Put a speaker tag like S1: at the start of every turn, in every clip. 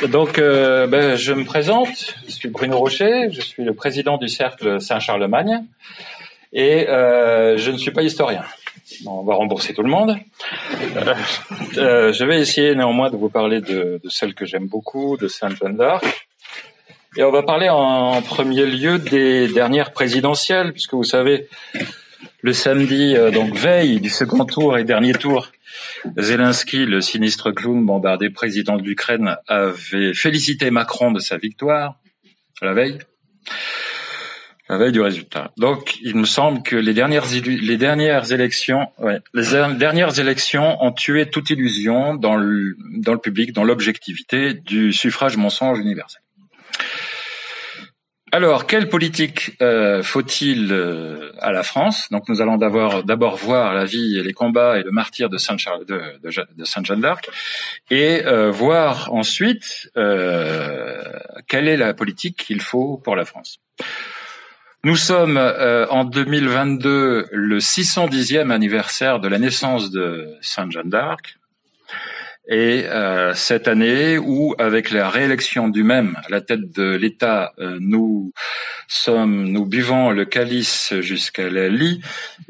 S1: Donc, je me présente, je suis Bruno Rocher, je suis le président du Cercle Saint-Charlemagne et je ne suis pas historien. On va rembourser tout le monde. Je vais essayer néanmoins de vous parler de celle que j'aime beaucoup, de Sainte Jeanne d'Arc. Et on va parler en premier lieu des dernières présidentielles, puisque vous savez, le samedi, donc veille du second tour et dernier tour, Zelensky, le sinistre clown bombardé président de l'Ukraine, avait félicité Macron de sa victoire la veille du résultat. Donc, il me semble que les dernières élections ont tué toute illusion dans le public, dans l'objectivité du suffrage mensonge universel. Alors, quelle politique faut-il à la France? Donc, nous allons d'abord voir la vie et les combats et le martyre de Sainte Jeanne d'Arc, et voir ensuite quelle est la politique qu'il faut pour la France. Nous sommes en 2022 le 610e anniversaire de la naissance de Sainte Jeanne d'Arc. Et cette année où, avec la réélection du même à la tête de l'État, nous buvons le calice jusqu'à la lie,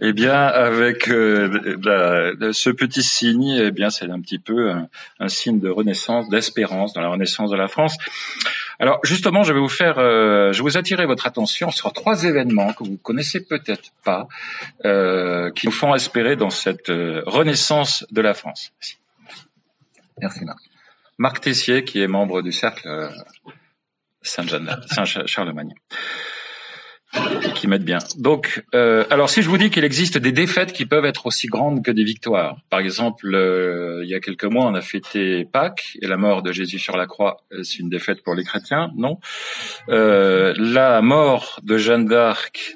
S1: eh bien, avec ce petit signe, eh bien, c'est un petit peu un signe de renaissance, d'espérance dans la renaissance de la France. Alors, justement, je vais vous attirer votre attention sur 3 événements que vous connaissez peut-être pas, qui nous font espérer dans cette renaissance de la France. Merci Marc. Marc Tessier, qui est membre du Cercle Saint-Charlemagne, qui m'aide bien. Donc, alors si je vous dis qu'il existe des défaites qui peuvent être aussi grandes que des victoires, par exemple, il y a quelques mois, on a fêté Pâques et la mort de Jésus sur la croix, c'est une défaite pour les chrétiens, non. La mort de Jeanne d'Arc,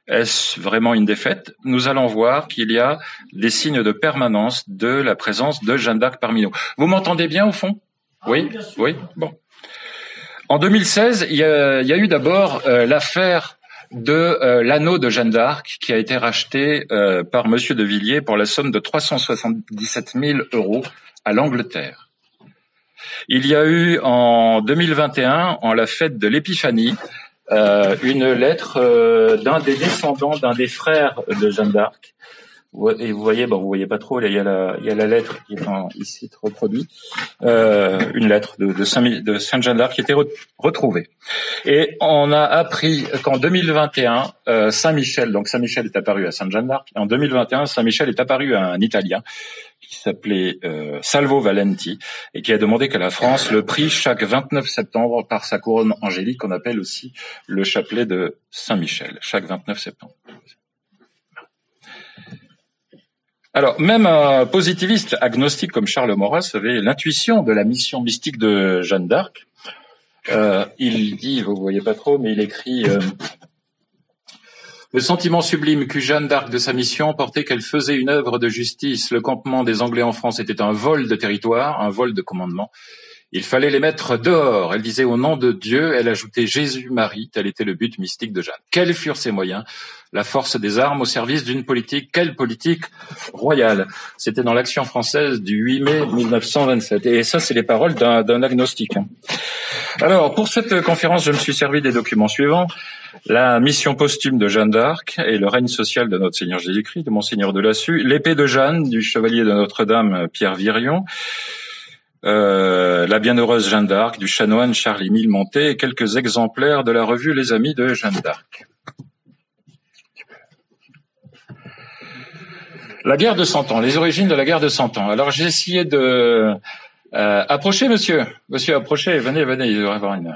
S1: est-ce vraiment une défaite? Nous allons voir qu'il y a des signes de permanence de la présence de Jeanne d'Arc parmi nous. Vous m'entendez bien au fond? Oui? Oui? Bon. En 2016, il y a eu d'abord l'affaire de l'anneau de Jeanne d'Arc qui a été racheté par Monsieur de Villiers pour la somme de 377 000 € à l'Angleterre. Il y a eu en 2021, en la fête de l'Épiphanie, une lettre d'un des descendants, d'un des frères de Jeanne d'Arc. Et vous voyez pas trop, là, il y a la lettre qui est ici reproduite, une lettre de Sainte Jeanne d'Arc qui a été retrouvée. Et on a appris qu'en 2021, Saint-Michel, donc Saint-Michel est apparu à Sainte Jeanne d'Arc, et en 2021, Saint-Michel est apparu à un Italien qui s'appelait Salvo Valenti, et qui a demandé que la France le prie chaque 29 septembre par sa couronne angélique, qu'on appelle aussi le chapelet de Saint-Michel, chaque 29 septembre. Alors, même un positiviste agnostique comme Charles Maurras avait l'intuition de la mission mystique de Jeanne d'Arc. Il dit, vous voyez pas trop, mais il écrit le sentiment sublime qu'eut Jeanne d'Arc de sa mission portait qu'elle faisait une œuvre de justice. Le campement des Anglais en France était un vol de territoire, un vol de commandement. Il fallait les mettre dehors. Elle disait au nom de Dieu, elle ajoutait Jésus-Marie, tel était le but mystique de Jeanne. Quels furent ses moyens? La force des armes au service d'une politique. Quelle politique royale? C'était dans l'Action française du 8 mai 1927. Et ça, c'est les paroles d'un agnostique. Alors, pour cette conférence, je me suis servi des documents suivants. La mission posthume de Jeanne d'Arc et le règne social de notre Seigneur Jésus-Christ, de Monseigneur Delassus. L'épée de Jeanne, du chevalier de Notre-Dame, Pierre Virion. La bienheureuse Jeanne d'Arc, du chanoine Charles-Émile Montet, et quelques exemplaires de la revue Les Amis de Jeanne d'Arc. La guerre de 100 ans, les origines de la guerre de 100 ans. Alors j'ai essayé de... approchez monsieur, approchez, venez, il devrait y avoir une...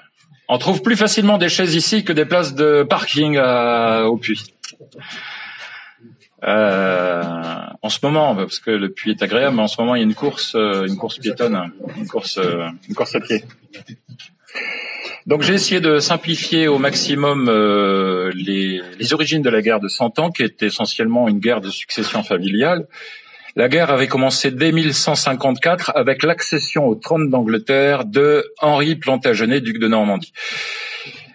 S1: On trouve plus facilement des chaises ici que des places de parking au Puy. En ce moment, parce que le Puy est agréable, mais en ce moment il y a une course piétonne, une course à pied. Donc j'ai essayé de simplifier au maximum les origines de la guerre de 100 ans, qui est essentiellement une guerre de succession familiale. La guerre avait commencé dès 1154 avec l'accession au trône d'Angleterre de Henri Plantagenet, duc de Normandie.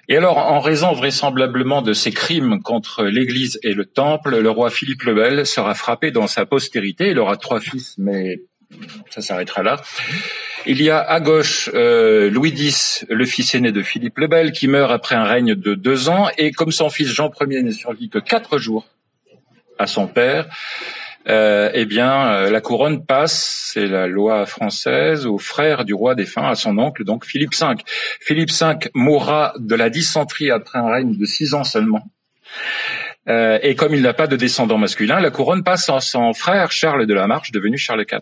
S1: Et alors, en raison vraisemblablement de ses crimes contre l'Église et le Temple, le roi Philippe le Bel sera frappé dans sa postérité. Il aura 3 fils, mais ça s'arrêtera là. Il y a à gauche Louis X, le fils aîné de Philippe le Bel, qui meurt après un règne de 2 ans, et comme son fils Jean Ier ne survit que 4 jours à son père, la couronne passe, c'est la loi française, au frère du roi défunt, à son oncle, donc Philippe V. Philippe V mourra de la dysenterie après un règne de 6 ans seulement. Et comme il n'a pas de descendant masculin, la couronne passe à son frère Charles de la Marche, devenu Charles IV.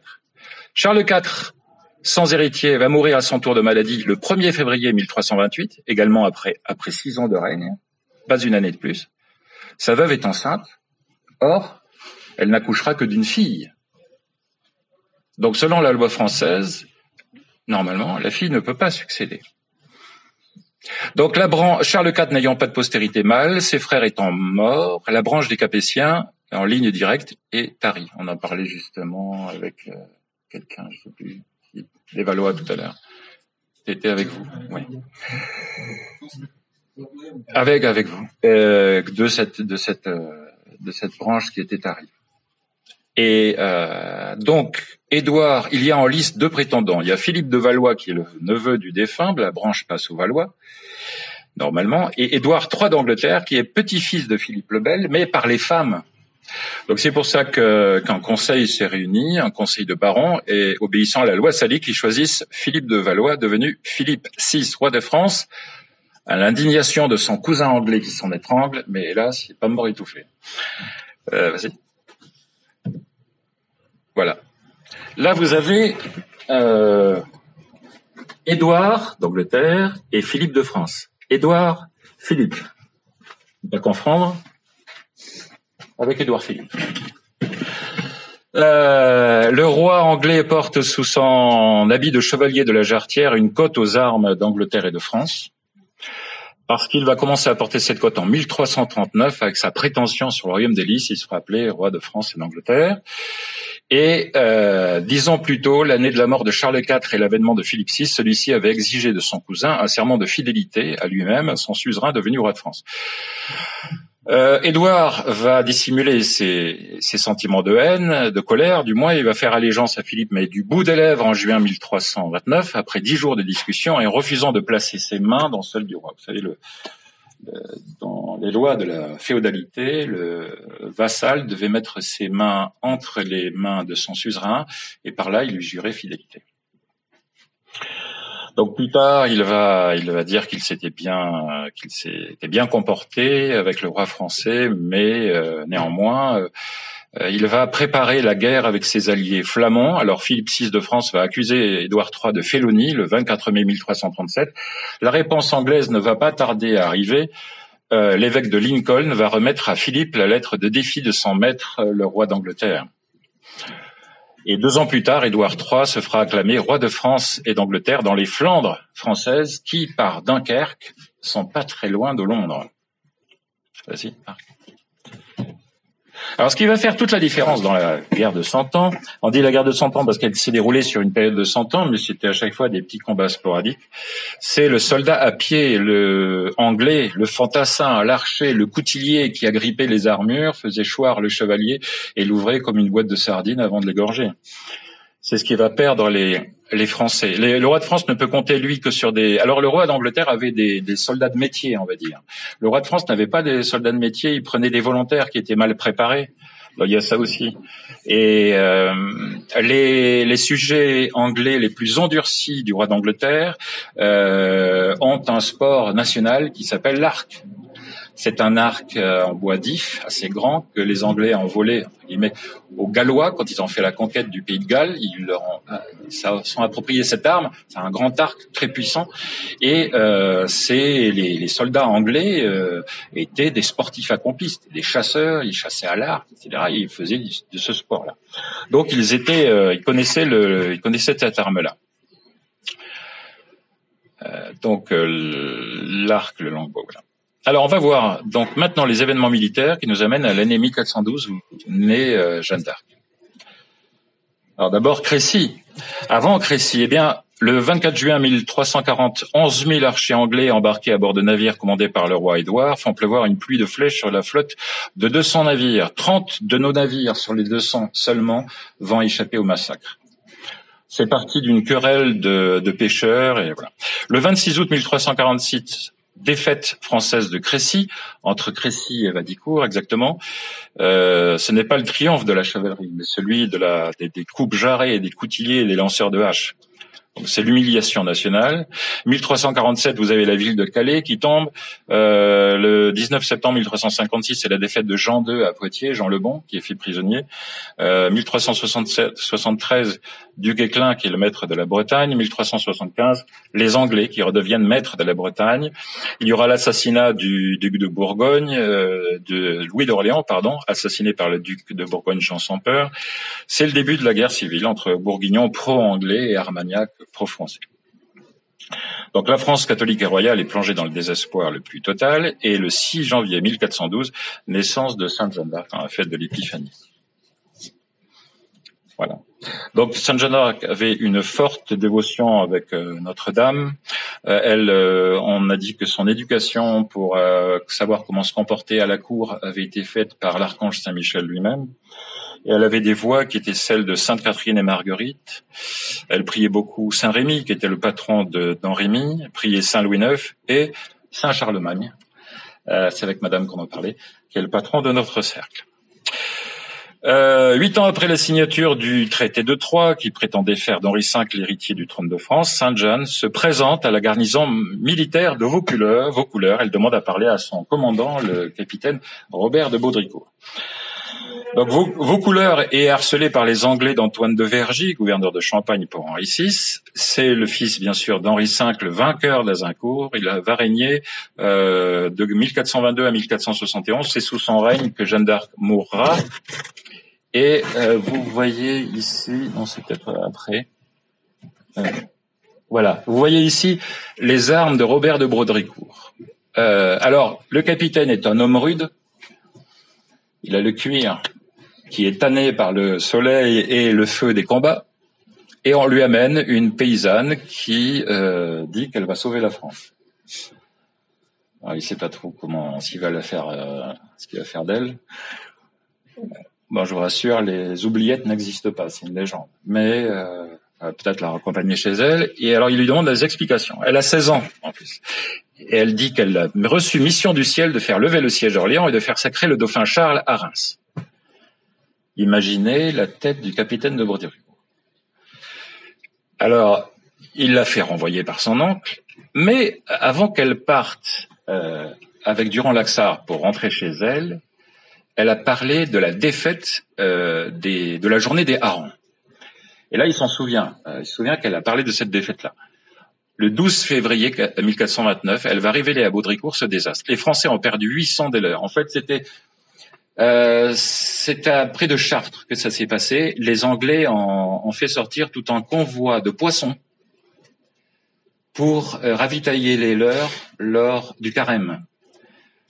S1: Charles IV, sans héritier, va mourir à son tour de maladie le 1er février 1328, également après 6 ans de règne, pas une année de plus. Sa veuve est enceinte, or, elle n'accouchera que d'une fille. Donc, selon la loi française, normalement, la fille ne peut pas succéder. Donc, Charles IV n'ayant pas de postérité mâle, ses frères étant morts, la branche des Capétiens, en ligne directe, est tarie. On en parlait justement avec quelqu'un, je ne sais plus, des Valois tout à l'heure. C'était avec vous, oui. Avec vous, de cette branche qui était tarie. Et donc, Édouard, il y a en liste 2 prétendants. Il y a Philippe de Valois, qui est le neveu du défunt, la branche passe aux Valois, normalement, et Édouard III d'Angleterre, qui est petit-fils de Philippe le Bel, mais par les femmes. Donc c'est pour ça qu'un conseil s'est réuni, un conseil de barons, et obéissant à la loi salique, ils choisissent Philippe de Valois, devenu Philippe VI, roi de France, à l'indignation de son cousin anglais qui s'en étrangle, mais hélas, il n'est pas mort étouffé. Vas-y. Voilà. Là, vous avez Édouard d'Angleterre et Philippe de France. Édouard, Philippe. Ne pas confondre avec Édouard Philippe. Le roi anglais porte sous son habit de chevalier de la Jarretière une cotte aux armes d'Angleterre et de France, parce qu'il va commencer à porter cette cotte en 1339 avec sa prétention sur le royaume des Lys. Il sera appelé roi de France et d'Angleterre. Et 10 ans plus tôt, l'année de la mort de Charles IV et l'avènement de Philippe VI, celui-ci avait exigé de son cousin un serment de fidélité à lui-même, son suzerain devenu roi de France. Édouard va dissimuler ses sentiments de haine, de colère, du moins il va faire allégeance à Philippe, mais du bout des lèvres en juin 1329, après 10 jours de discussion, et refusant de placer ses mains dans celles du roi. Vous savez, dans les lois de la féodalité, le vassal devait mettre ses mains entre les mains de son suzerain, et par là il lui jurait fidélité. Donc plus tard, il va dire qu'il s'était bien comporté avec le roi français, mais néanmoins, il va préparer la guerre avec ses alliés flamands. Alors Philippe VI de France va accuser Édouard III de félonie le 24 mai 1337. La réponse anglaise ne va pas tarder à arriver. L'évêque de Lincoln va remettre à Philippe la lettre de défi de son maître, le roi d'Angleterre. Et 2 ans plus tard, Édouard III se fera acclamer roi de France et d'Angleterre dans les Flandres françaises qui, par Dunkerque, sont pas très loin de Londres. Vas-y, Marc. Alors, ce qui va faire toute la différence dans la guerre de 100 ans, on dit la guerre de 100 ans parce qu'elle s'est déroulée sur une période de 100 ans, mais c'était à chaque fois des petits combats sporadiques, c'est le soldat à pied, le anglais, le fantassin, l'archer, le coutillier qui agrippait les armures, faisait choir le chevalier et l'ouvrait comme une boîte de sardines avant de l'égorger. C'est ce qui va perdre les Français. Le roi de France ne peut compter, lui, que sur des... Alors, le roi d'Angleterre avait des soldats de métier, on va dire. Le roi de France n'avait pas des soldats de métier, il prenait des volontaires qui étaient mal préparés. Donc, il y a ça aussi. Et les sujets anglais les plus endurcis du roi d'Angleterre ont un sport national qui s'appelle l'arc. C'est un arc en bois d'if, assez grand, que les Anglais ont volé entre guillemets, aux Gallois quand ils ont fait la conquête du pays de Galles. Ils sont appropriés cette arme. C'est un grand arc très puissant. Et les soldats anglais étaient des sportifs accomplis, des chasseurs. Ils chassaient à l'arc, etc. Et ils faisaient de ce sport-là. Donc ils connaissaient cette arme-là. L'arc, le longbow, voilà. Alors, on va voir donc maintenant les événements militaires qui nous amènent à l'année 1412 où naît Jeanne d'Arc. Alors d'abord Crécy. Avant Crécy, le 24 juin 1340, 11 000 archers anglais embarqués à bord de navires commandés par le roi Édouard font pleuvoir une pluie de flèches sur la flotte de 200 navires. 30 de nos navires sur les 200 seulement vont échapper au massacre. C'est parti d'une querelle de pêcheurs et voilà. Le 26 août 1346, défaite française de Crécy, entre Crécy et Vadicourt exactement. Ce n'est pas le triomphe de la chevalerie, mais celui des coupes jarrets, des coutilliers et des lanceurs de haches. Donc c'est l'humiliation nationale. 1347, vous avez la ville de Calais qui tombe. Le 19 septembre 1356, c'est la défaite de Jean II à Poitiers, Jean le Bon, qui est fait prisonnier. 1373, Du Guesclin, qui est le maître de la Bretagne. 1375, les Anglais qui redeviennent maîtres de la Bretagne. Il y aura l'assassinat du duc de Bourgogne, de Louis d'Orléans, assassiné par le duc de Bourgogne Jean sans peur. C'est le début de la guerre civile entre Bourguignons pro-anglais et Armagnac pro-français. Donc la France catholique et royale est plongée dans le désespoir le plus total, et le 6 janvier 1412, naissance de Sainte Jeanne d'Arc, la fête de l'Épiphanie. Voilà. Donc Sainte Jeanne d'Arc avait une forte dévotion avec Notre-Dame. On a dit que son éducation pour savoir comment se comporter à la cour avait été faite par l'archange Saint-Michel lui-même. Et elle avait des voix qui étaient celles de Sainte Catherine et Marguerite. Elle priait beaucoup Saint Rémy, qui était le patron d'Henri Rémy, priait Saint Louis IX et Saint Charlemagne. C'est avec Madame qu'on en parlait, qui est le patron de notre cercle. 8 ans après la signature du traité de Troyes, qui prétendait faire d'Henri V l'héritier du trône de France, Sainte Jeanne se présente à la garnison militaire de Vaucouleurs. Elle demande à parler à son commandant, le capitaine Robert de Baudricourt. Donc Vaucouleurs est harcelé par les Anglais d'Antoine de Vergy, gouverneur de Champagne pour Henri VI. C'est le fils, bien sûr, d'Henri V, le vainqueur d'Azincourt. Il va régner de 1422 à 1471. C'est sous son règne que Jeanne d'Arc mourra. Et vous voyez ici, non, c'est peut-être après. Voilà, vous voyez ici les armes de Robert de Baudricourt. Alors, le capitaine est un homme rude. Il a le cuir qui est tanné par le soleil et le feu des combats, et on lui amène une paysanne qui dit qu'elle va sauver la France. Alors, il sait pas trop ce qu'il va faire d'elle. Bon, je vous rassure, les oubliettes n'existent pas, c'est une légende. Mais peut-être la raccompagner chez elle. Et alors, il lui demande des explications. Elle a 16 ans, en plus. Et elle dit qu'elle a reçu mission du ciel de faire lever le siège d'Orléans et de faire sacrer le dauphin Charles à Reims. Imaginez la tête du capitaine de Baudricourt. Alors, il l'a fait renvoyer par son oncle, mais avant qu'elle parte avec Durand-Laxart pour rentrer chez elle, elle a parlé de la défaite de la journée des harengs. Et là, il s'en souvient. Il se souvient qu'elle a parlé de cette défaite-là. Le 12 février 1429, elle va révéler à Baudricourt ce désastre. Les Français ont perdu 800 des leurs. En fait, c'était près de Chartres que ça s'est passé. Les Anglais ont fait sortir tout un convoi de poissons pour ravitailler les leurs lors du carême.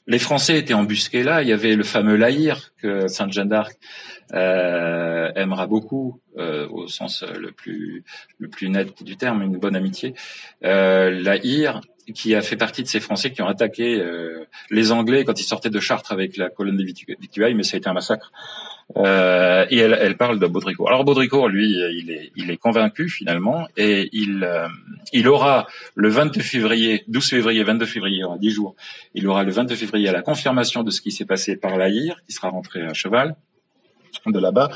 S1: Les Français étaient embusqués là. Il y avait le fameux laïr que Sainte Jeanne d'Arc aimera beaucoup, au sens le plus net du terme, une bonne amitié. Laïr, qui a fait partie de ces Français qui ont attaqué les Anglais quand ils sortaient de Chartres avec la colonne des Victuailles, mais ça a été un massacre. Et elle parle de Baudricourt. Alors Baudricourt, lui, il est convaincu finalement, et il aura le 22 février, 22 février, il y aura 10 jours, il aura le 22 février à la confirmation de ce qui s'est passé par Laïr, qui sera rentré à cheval de là-bas,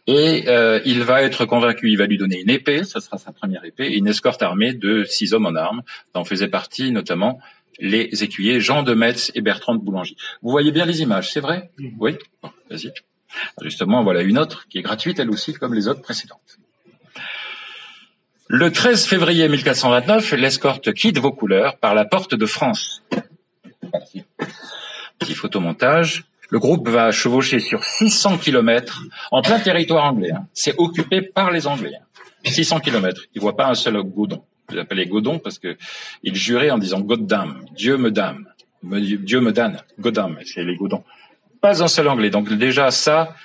S1: et il va être convaincu, il va lui donner une épée, ça sera sa première épée, et une escorte armée de 6 hommes en armes, dont faisaient partie notamment les écuyers Jean de Metz et Bertrand de Boulangy. Vous voyez bien les images, c'est vrai? Oui? Bon, vas-y. Justement, voilà une autre qui est gratuite, elle aussi, comme les autres précédentes. Le 13 février 1429, l'escorte quitte Vaucouleurs par la porte de France. Petit photomontage. Le groupe va chevaucher sur 600 kilomètres en plein territoire anglais. C'est occupé par les Anglais. 600 kilomètres. Ils voient pas un seul godon. Ils l'appelaient godon parce que ils juraient en disant Goddam, Dieu me damne, Dieu me damne, Goddam, c'est les godons. Pas un seul Anglais. Donc déjà ça,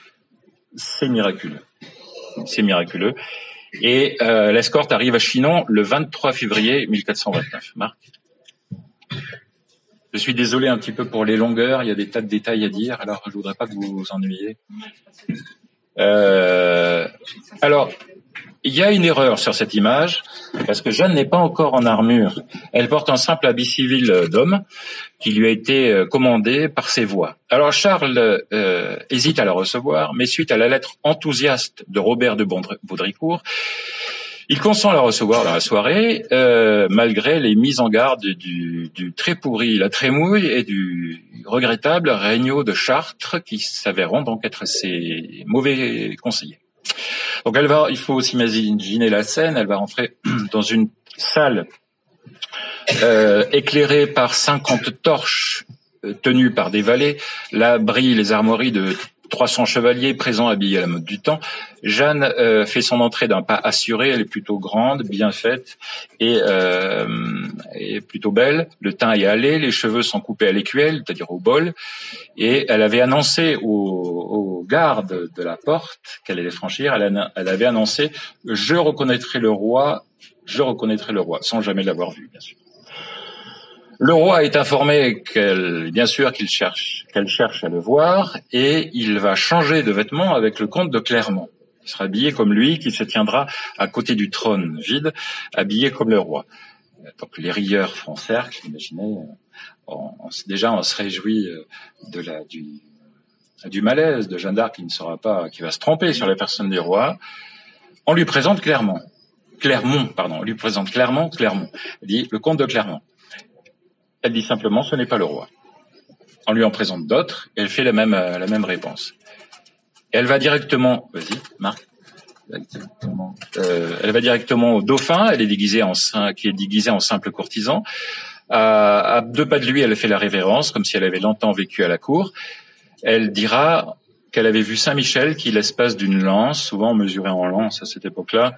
S1: c'est miraculeux. C'est miraculeux. Et l'escorte arrive à Chinon le 23 février 1429. Marc. Je suis désolé un petit peu pour les longueurs, il y a des tas de détails à dire, alors je voudrais pas que vous vous ennuyiez. Alors, il y a une erreur sur cette image, parce que Jeanne n'est pas encore en armure. Elle porte un simple habit civil d'homme qui lui a été commandé par ses voix. Alors Charles hésite à la recevoir, mais suite à la lettre enthousiaste de Robert de Baudricourt, il consent à la recevoir dans la soirée, malgré les mises en garde du très pourri La Trémouille et du regrettable Regnault de Chartres, qui s'avéreront donc être ses mauvais conseillers. Donc il faut aussi imaginer la scène, elle va rentrer dans une salle éclairée par 50 torches tenues par des valets. Là brillent les armoiries de 300 chevaliers présents habillés à la mode du temps. Jeanne fait son entrée d'un pas assuré, elle est plutôt grande, bien faite et plutôt belle. Le teint est hâlé, les cheveux sont coupés à l'écuelle, c'est-à-dire au bol. Et elle avait annoncé aux gardes de la porte qu'elle allait franchir, elle avait annoncé « Je reconnaîtrai le roi », sans jamais l'avoir vu, bien sûr. Le roi est informé qu'elle cherche à le voir, et il va changer de vêtements avec le comte de Clermont. Il sera habillé comme lui, qui se tiendra à côté du trône vide, habillé comme le roi. Donc les rieurs font cercle, imaginez. On se réjouit du malaise de Jeanne d'Arc qui va se tromper sur la personne du roi. On lui présente Clermont. On lui présente Clermont. Elle dit le comte de Clermont. Elle dit simplement ce n'est pas le roi. On lui en présente d'autres et elle fait la même réponse. Et elle va directement, vas-y Marc. Elle va directement au dauphin, qui est déguisé en simple courtisan. À 2 pas de lui, elle fait la révérence, comme si elle avait longtemps vécu à la cour. Elle dira qu'elle avait vu Saint-Michel qui, l'espace d'une lance, souvent mesuré en lance à cette époque-là,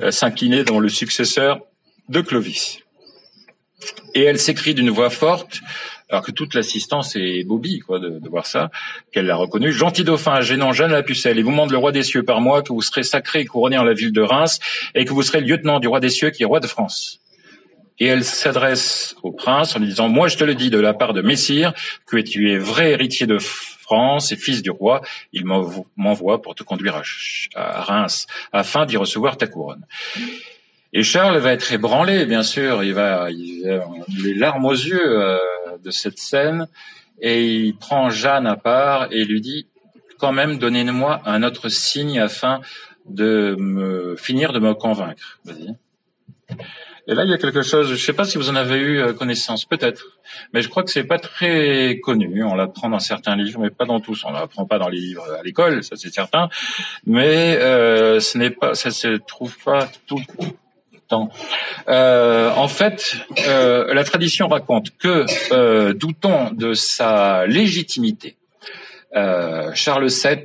S1: s'inclinait devant le successeur de Clovis. Et elle s'écrie d'une voix forte, alors que toute l'assistance est bobie, de voir ça, qu'elle l'a reconnu. Gentil dauphin, gênant Jeanne la Pucelle, et vous mande le roi des cieux par moi, que vous serez sacré et couronné en la ville de Reims, et que vous serez lieutenant du roi des cieux qui est roi de France. Et elle s'adresse au prince en lui disant, moi je te le dis de la part de Messire, que tu es vrai héritier de France et fils du roi, il m'envoie pour te conduire à Reims, afin d'y recevoir ta couronne. Et Charles va être ébranlé, bien sûr, il a les larmes aux yeux de cette scène, et il prend Jeanne à part et lui dit, quand même, donnez-moi un autre signe afin de finir de me convaincre. Vas-y. Et là, il y a quelque chose, je ne sais pas si vous en avez eu connaissance, peut-être, mais je crois que c'est pas très connu. On l'apprend dans certains livres, mais pas dans tous. On l'apprend pas dans les livres à l'école, ça c'est certain, mais ça se trouve pas tout temps. En fait, la tradition raconte que, doutant de sa légitimité, Charles VII,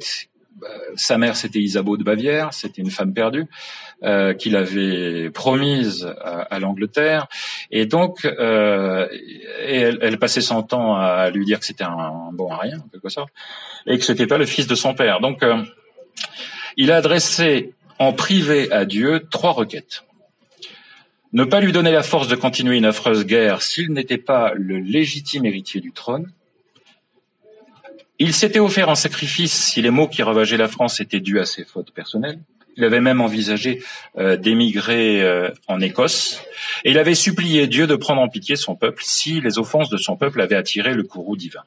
S1: sa mère c'était Isabeau de Bavière, c'était une femme perdue, qu'il avait promise à l'Angleterre, et donc elle passait son temps à lui dire que c'était un bon à rien en quelque sorte, et que c'était pas le fils de son père. Donc il a adressé en privé à Dieu 3 requêtes. Ne pas lui donner la force de continuer une affreuse guerre s'il n'était pas le légitime héritier du trône. Il s'était offert en sacrifice si les maux qui ravageaient la France étaient dus à ses fautes personnelles. Il avait même envisagé d'émigrer en Écosse. Et il avait supplié Dieu de prendre en pitié son peuple si les offenses de son peuple avaient attiré le courroux divin.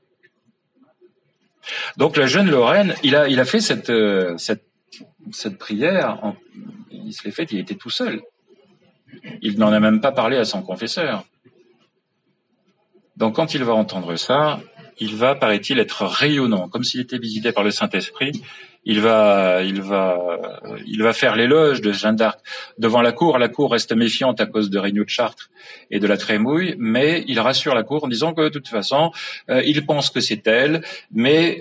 S1: Donc la jeune Lorraine, il a fait cette prière. Il se l'est faite, il était tout seul. Il n'en a même pas parlé à son confesseur. Donc quand il va entendre ça, il va, paraît-il, être rayonnant, comme s'il était visité par le Saint-Esprit. Il va faire l'éloge de Jeanne d'Arc devant la cour. La cour reste méfiante à cause de Regnault de Chartres et de la Trémouille, mais il rassure la cour en disant que de toute façon, il pense que c'est elle, mais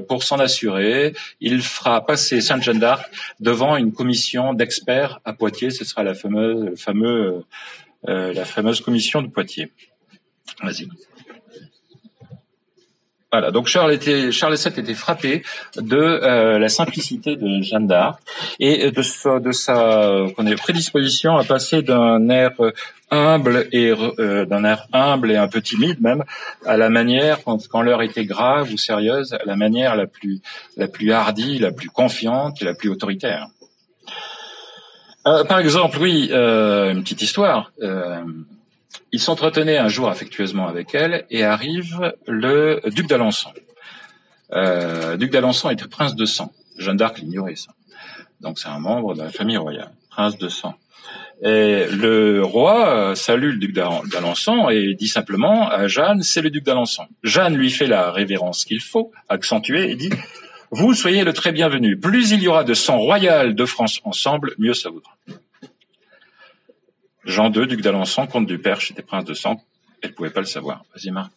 S1: pour s'en assurer, il fera passer Sainte Jeanne d'Arc devant une commission d'experts à Poitiers. Ce sera la fameuse commission de Poitiers. Vas-y. Voilà, donc Charles VII était frappé de la simplicité de Jeanne d'Arc et de sa prédisposition à passer d'un air humble et un peu timide même à la manière quand l'heure était grave ou sérieuse, à la manière la plus hardie, la plus confiante et la plus autoritaire. Par exemple, oui, une petite histoire. Il s'entretenait un jour affectueusement avec elle et arrive le duc d'Alençon. Duc d'Alençon était prince de sang. Jeanne d'Arc l'ignorait, ça. Donc c'est un membre de la famille royale, prince de sang. Et le roi salue le duc d'Alençon et dit simplement à Jeanne, c'est le duc d'Alençon. Jeanne lui fait la révérence qu'il faut, accentuée, et dit, vous soyez le très bienvenu. Plus il y aura de sang royal de France ensemble, mieux ça vaudra. Jean II, duc d'Alençon, comte du Perche, était prince de sang. Elle ne pouvait pas le savoir. Vas-y, Marc.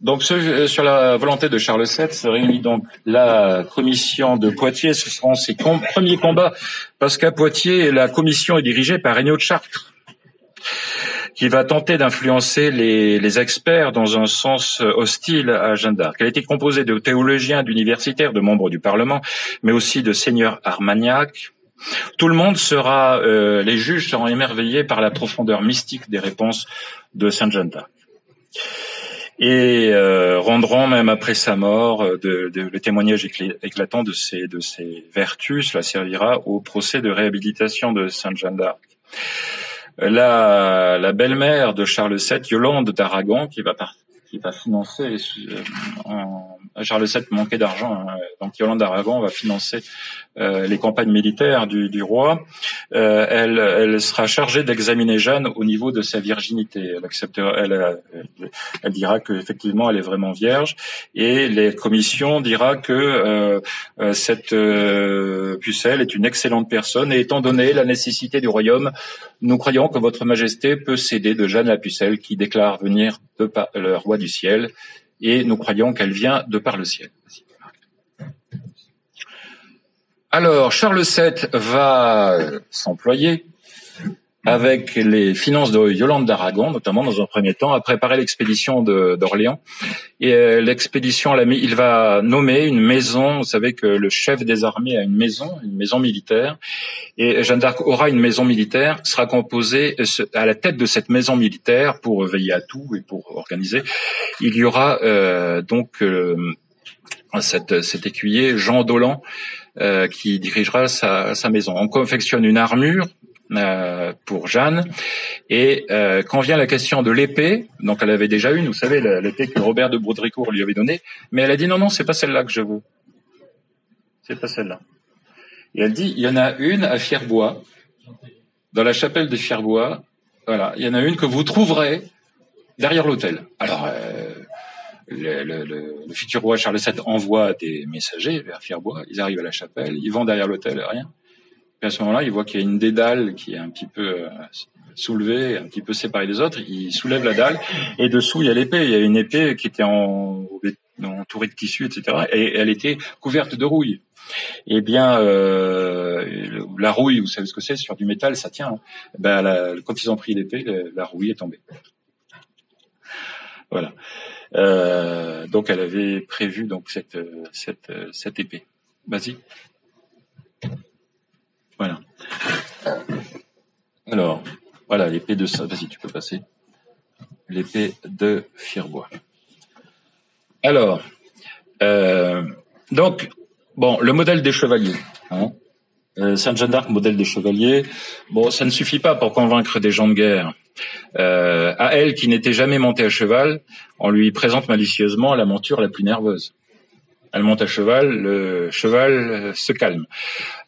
S1: Donc, sur la volonté de Charles VII se réunit donc la commission de Poitiers. Ce seront ses premiers combats, parce qu'à Poitiers, la commission est dirigée par Regnault de Chartres, qui va tenter d'influencer les experts dans un sens hostile à Jeanne d'Arc. Elle était composée de théologiens, d'universitaires, de membres du Parlement, mais aussi de seigneurs armagnacs. Tout le monde les juges seront émerveillés par la profondeur mystique des réponses de Sainte Jeanne d'Arc. Et rendront même après sa mort le témoignage éclatant de ses vertus. Cela servira au procès de réhabilitation de Sainte Jeanne d'Arc. La belle-mère de Charles VII, Yolande d'Aragon, qui va financer. Charles VII manquait d'argent, donc Yolande d'Aragon va financer les campagnes militaires du roi. Elle sera chargée d'examiner Jeanne au niveau de sa virginité. Elle dira que effectivement elle est vraiment vierge, et les commissions dira que cette pucelle est une excellente personne, et étant donné la nécessité du royaume, nous croyons que votre majesté peut s'aider de Jeanne la pucelle, qui déclare venir de par le roi du ciel, et nous croyons qu'elle vient de par le ciel. Alors, Charles VII va s'employer avec les finances de Yolande d'Aragon, notamment dans un premier temps, à préparer l'expédition d'Orléans. Et l'expédition, il va nommer une maison. Vous savez que le chef des armées a une maison militaire. Et Jeanne d'Arc aura une maison militaire, sera composée à la tête de cette maison militaire pour veiller à tout et pour organiser. Il y aura cet écuyer Jean d'Aulans qui dirigera sa maison. On confectionne une armure pour Jeanne, et quand vient la question de l'épée, donc elle avait déjà une, vous savez, l'épée que Robert de Baudricourt lui avait donnée, mais elle a dit non, c'est pas celle-là que je veux. C'est pas celle-là. Et elle dit, il y en a une à Fierbois, dans la chapelle de Fierbois, voilà, il y en a une que vous trouverez derrière l'autel. Alors, le futur roi Charles VII envoie des messagers vers Fierbois, ils arrivent à la chapelle, ils vont derrière l'autel, rien. Et à ce moment-là, il voit qu'il y a une des dalles qui est un petit peu soulevée, un petit peu séparée des autres. Il soulève la dalle, et dessous, il y a l'épée. Il y a une épée qui était entourée de tissu, etc. Et elle était couverte de rouille. Eh bien, la rouille, vous savez ce que c'est, sur du métal, ça tient. Quand ils ont pris l'épée, la rouille est tombée. Voilà. Donc, elle avait prévu donc cette épée. Vas-y. Voilà. Alors, voilà l'épée de ça. Vas-y, tu peux passer. L'épée de Fierbois. Alors, donc, bon, le modèle des chevaliers. Sainte Jeanne d'Arc, modèle des chevaliers. Bon, ça ne suffit pas pour convaincre des gens de guerre. À elle, qui n'était jamais montée à cheval, on lui présente malicieusement la monture la plus nerveuse. Elle monte à cheval, le cheval se calme.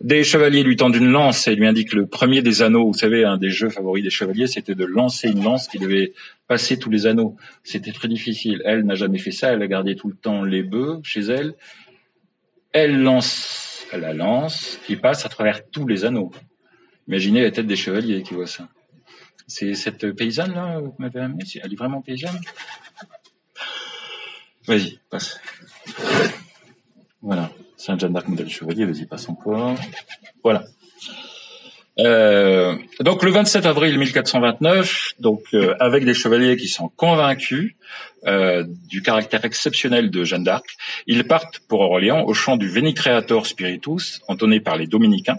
S1: Des chevaliers lui tendent une lance et lui indiquent le premier des anneaux. Vous savez, un des jeux favoris des chevaliers, c'était de lancer une lance qui devait passer tous les anneaux. C'était très difficile. Elle n'a jamais fait ça. Elle a gardé tout le temps les bœufs chez elle. Elle lance la lance qui passe à travers tous les anneaux. Imaginez la tête des chevaliers qui voient ça. C'est cette paysanne-là que vous m'avez amenée. Elle est vraiment paysanne? Vas-y, passe. Voilà, Sainte Jeanne d'Arc, modèle chevalier, vas-y, passe encore. Voilà. Donc le 27 avril 1429, avec des chevaliers qui sont convaincus du caractère exceptionnel de Jeanne d'Arc, ils partent pour Orléans au chant du Veni Creator Spiritus, entonné par les dominicains.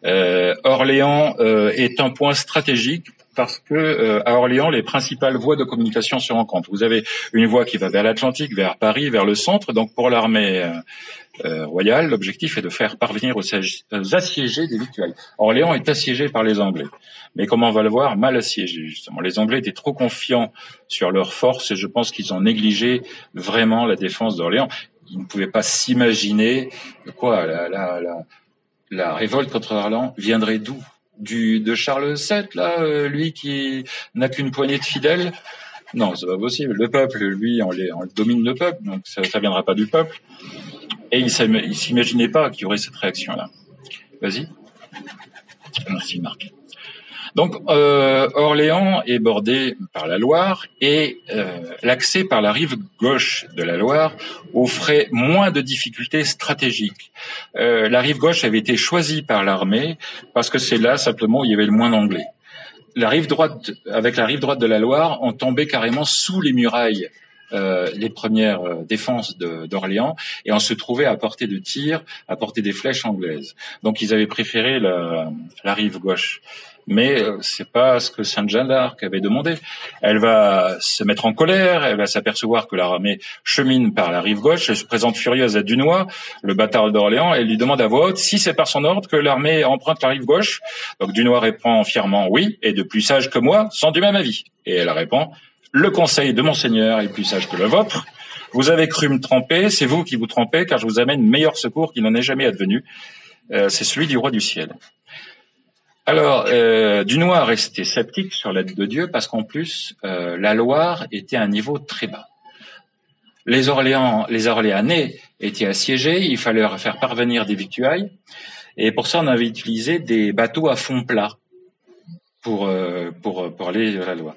S1: Orléans est un point stratégique parce que à Orléans, les principales voies de communication se rencontrent. Vous avez une voie qui va vers l'Atlantique, vers Paris, vers le centre. Donc pour l'armée royale, l'objectif est de faire parvenir aux assiégés des victuailles. Orléans est assiégé par les Anglais, mais comme on va le voir, mal assiégé justement. Les Anglais étaient trop confiants sur leurs forces et je pense qu'ils ont négligé vraiment la défense d'Orléans. Ils ne pouvaient pas s'imaginer quoi la révolte contre Orléans viendrait d'où? De Charles VII, là, lui qui n'a qu'une poignée de fidèles? Non, c'est pas possible. Le peuple, lui, on domine le peuple, donc ça viendra pas du peuple. Et il s'imaginait pas qu'il y aurait cette réaction-là. Vas-y. Merci, Marc. Donc, Orléans est bordé par la Loire et l'accès par la rive gauche de la Loire offrait moins de difficultés stratégiques. La rive gauche avait été choisie par l'armée parce que c'est là simplement où il y avait le moins d'Anglais. Avec la rive droite de la Loire, on tombait carrément sous les murailles. Les premières défenses d'Orléans et on se trouvait à portée de tir, à portée des flèches anglaises. Donc ils avaient préféré la rive gauche. Mais c'est pas ce que Sainte Jeanne d'Arc avait demandé. Elle va se mettre en colère, elle va s'apercevoir que l'armée chemine par la rive gauche, elle se présente furieuse à Dunois, le bâtard d'Orléans, et elle lui demande à voix haute si c'est par son ordre que l'armée emprunte la rive gauche. Donc Dunois répond fièrement oui, et de plus sages que moi sont du même avis. Et elle répond: le conseil de Monseigneur est plus sage que le vôtre. Vous avez cru me tromper, c'est vous qui vous trompez, car je vous amène meilleur secours qui n'en est jamais advenu. C'est celui du roi du ciel. Alors, Dunois restait sceptique sur l'aide de Dieu, parce qu'en plus, la Loire était à un niveau très bas. Les Orléanais étaient assiégés, il fallait leur faire parvenir des victuailles, et pour ça, on avait utilisé des bateaux à fond plat pour aller de la Loire.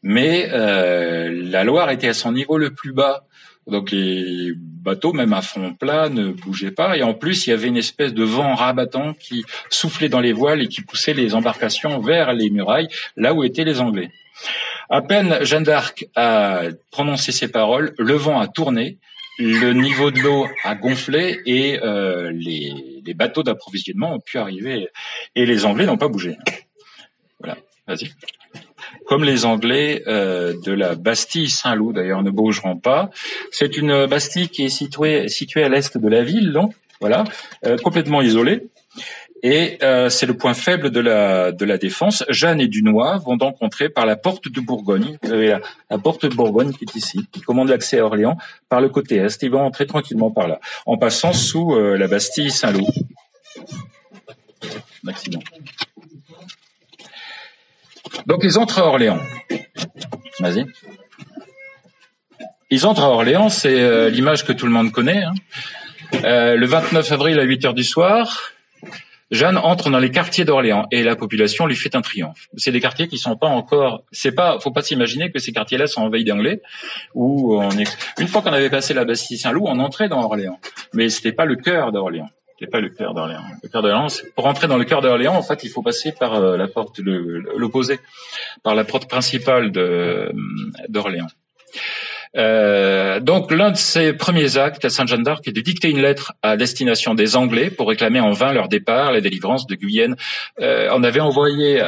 S1: Mais la Loire était à son niveau le plus bas. Donc les bateaux, même à fond plat, ne bougeaient pas. Et en plus, il y avait une espèce de vent rabattant qui soufflait dans les voiles et qui poussait les embarcations vers les murailles, là où étaient les Anglais. À peine Jeanne d'Arc a prononcé ces paroles, le vent a tourné, le niveau de l'eau a gonflé et les bateaux d'approvisionnement ont pu arriver. Et les Anglais n'ont pas bougé. Voilà, vas-y. Comme les Anglais de la Bastille Saint-Loup, d'ailleurs, ne bougeront pas. C'est une Bastille qui est située à l'est de la ville, donc voilà, complètement isolée. Et c'est le point faible de la défense. Jeanne et Dunois vont donc entrer par la porte de Bourgogne. Vous avez la porte de Bourgogne qui est ici, qui commande l'accès à Orléans par le côté est. Ils vont entrer tranquillement par là, en passant sous la Bastille Saint-Loup. Un accident. Donc ils entrent à Orléans. Vas-y. Ils entrent à Orléans, c'est l'image que tout le monde connaît. Hein. Le 29 avril à 8 heures du soir, Jeanne entre dans les quartiers d'Orléans et la population lui fait un triomphe. C'est des quartiers qui sont pas encore. Faut pas s'imaginer que ces quartiers-là sont envahis d'Anglais. Une fois qu'on avait passé la Bastille Saint-Loup, on entrait dans Orléans, mais c'était pas le cœur d'Orléans. C'est pas le cœur d'Orléans. Le cœur d'Orléans, pour entrer dans le cœur d'Orléans, en fait, il faut passer par la porte l'opposé, par la porte principale d'Orléans. Donc, l'un de ses premiers actes à Sainte Jeanne d'Arc est de dicter une lettre à destination des Anglais pour réclamer en vain leur départ, la délivrance de Guyenne. On avait envoyé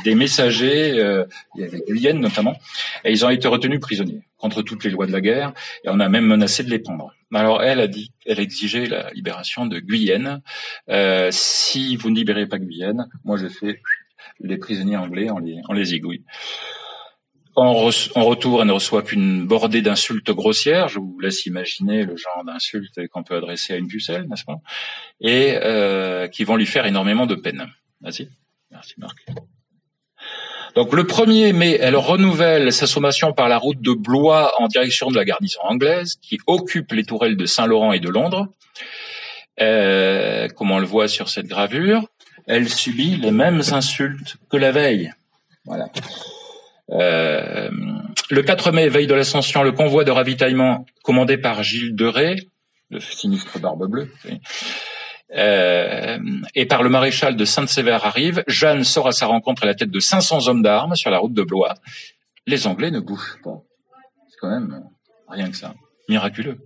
S1: des messagers, il y avait Guyenne notamment, et ils ont été retenus prisonniers contre toutes les lois de la guerre, et on a même menacé de les pendre. Alors elle exigeait la libération de Guyenne. Si vous ne libérez pas Guyenne, moi je fais les prisonniers anglais, on les égouille. En retour, elle ne reçoit qu'une bordée d'insultes grossières. Je vous laisse imaginer le genre d'insultes qu'on peut adresser à une pucelle, n'est-ce pas? Et qui vont lui faire énormément de peine. Vas-y. Merci Marc. Donc le 1er mai, elle renouvelle sa sommation par la route de Blois en direction de la garnison anglaise, qui occupe les tourelles de Saint-Laurent et de Londres. Comme on le voit sur cette gravure, elle subit les mêmes insultes que la veille. Voilà. Le 4 mai, veille de l'Ascension, le convoi de ravitaillement commandé par Gilles de Rais, le sinistre Barbe Bleue, et par le maréchal de Saint-Sévère arrive. Jeanne sort à sa rencontre à la tête de 500 hommes d'armes sur la route de Blois. Les Anglais ne bougent pas. C'est quand même rien que ça. Miraculeux.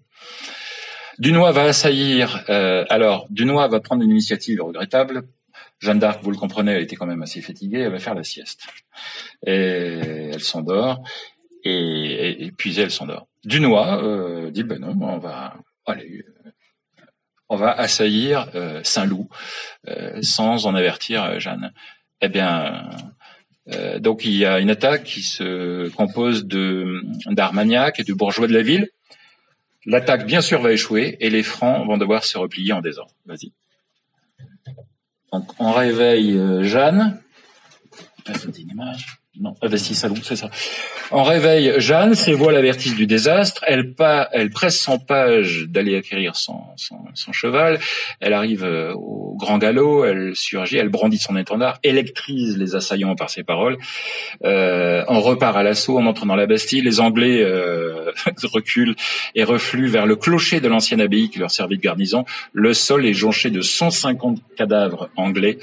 S1: Dunois va assaillir. Alors, Dunois va prendre une initiative regrettable. Jeanne d'Arc, vous le comprenez, elle était quand même assez fatiguée, elle va faire la sieste. Et elle s'endort, et puis elle s'endort. Dunois dit, ben non, on va assaillir Saint-Loup sans en avertir Jeanne. Eh bien, donc il y a une attaque qui se compose d'Armagnac et de bourgeois de la ville. L'attaque, bien sûr, va échouer et les Francs vont devoir se replier en désordre. Vas-y. Donc on réveille Jeanne. C'est une image. Non, si, Saint-Loup, c'est ça. On réveille Jeanne, ses voix l'avertissent du désastre, elle presse son page d'aller acquérir son cheval, elle arrive au grand galop, elle surgit, elle brandit son étendard, électrise les assaillants par ses paroles, on repart à l'assaut, on entre dans la Bastille, les Anglais reculent et refluent vers le clocher de l'ancienne abbaye qui leur servait de garnison, le sol est jonché de 150 cadavres anglais,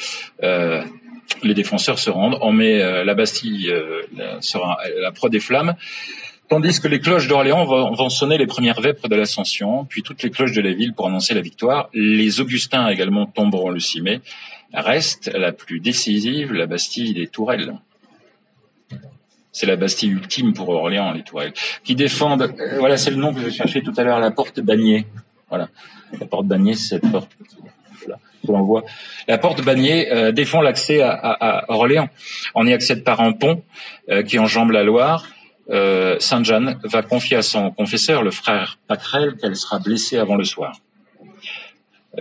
S1: les défenseurs se rendent, on met la Bastille sera la proie des flammes, tandis que les cloches d'Orléans vont sonner les premières vêpres de l'Ascension, puis toutes les cloches de la ville pour annoncer la victoire. Les Augustins également tomberont le 6 mai. Reste la plus décisive, la Bastille des Tourelles. C'est la Bastille ultime pour Orléans, les Tourelles, qui défendent, voilà, c'est le nom que je cherchais tout à l'heure, la porte Bagné. Voilà, la porte Bagné, c'est cette porte. Voilà. On voit. La porte Bagné défend l'accès à Orléans. On y accède par un pont qui enjambe la Loire. Sainte-Jeanne va confier à son confesseur, le frère Pacrel, qu'elle sera blessée avant le soir.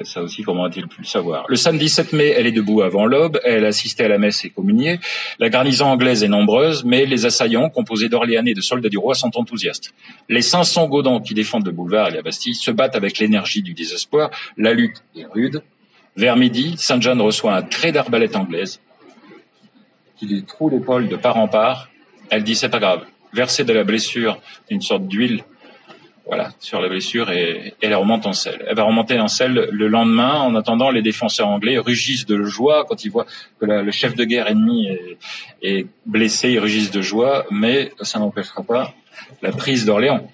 S1: Ça aussi, comment a-t-il pu le savoir? Le samedi 7 mai, elle est debout avant l'aube, elle assistait à la messe et communiait. La garnison anglaise est nombreuse, mais les assaillants, composés d'Orléanais et de soldats du roi, sont enthousiastes. Les 500 Gaudans qui défendent le boulevard et la Bastille se battent avec l'énergie du désespoir. La lutte est rude. Vers midi, Sainte-Jeanne reçoit un trait d'arbalète anglaise qui lui troue l'épaule de part en part. Elle dit, c'est pas grave. Verser de la blessure une sorte d'huile, voilà, sur la blessure et elle remonte en selle. Elle va remonter en selle le lendemain. En attendant, les défenseurs anglais rugissent de joie quand ils voient que le chef de guerre ennemi est blessé. Ils rugissent de joie, mais ça n'empêchera pas la prise d'Orléans.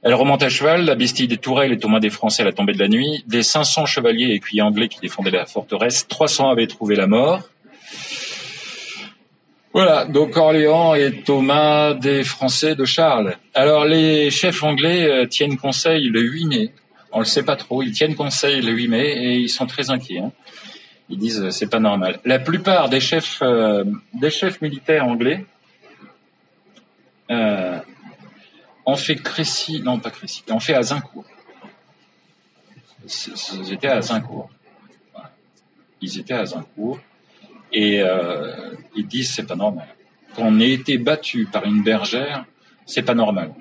S1: Elle remonte à cheval, la Bastille des Tourelles est aux mains des Français à la tombée de la nuit. Des 500 chevaliers et écuyers anglais qui défendaient la forteresse, 300 avaient trouvé la mort. Voilà, donc Orléans est aux mains des Français de Charles. Alors les chefs anglais tiennent conseil le 8 mai. On le sait pas trop, ils tiennent conseil le 8 mai et ils sont très inquiets. Ils disent c'est pas normal. La plupart des chefs militaires anglais ont fait Crécy, non pas Crécy, ont fait Azincourt. Ils étaient à Azincourt. Voilà. Ils étaient à Azincourt. Et ils disent c'est pas normal. Qu'on ait été battu par une bergère, c'est pas normal.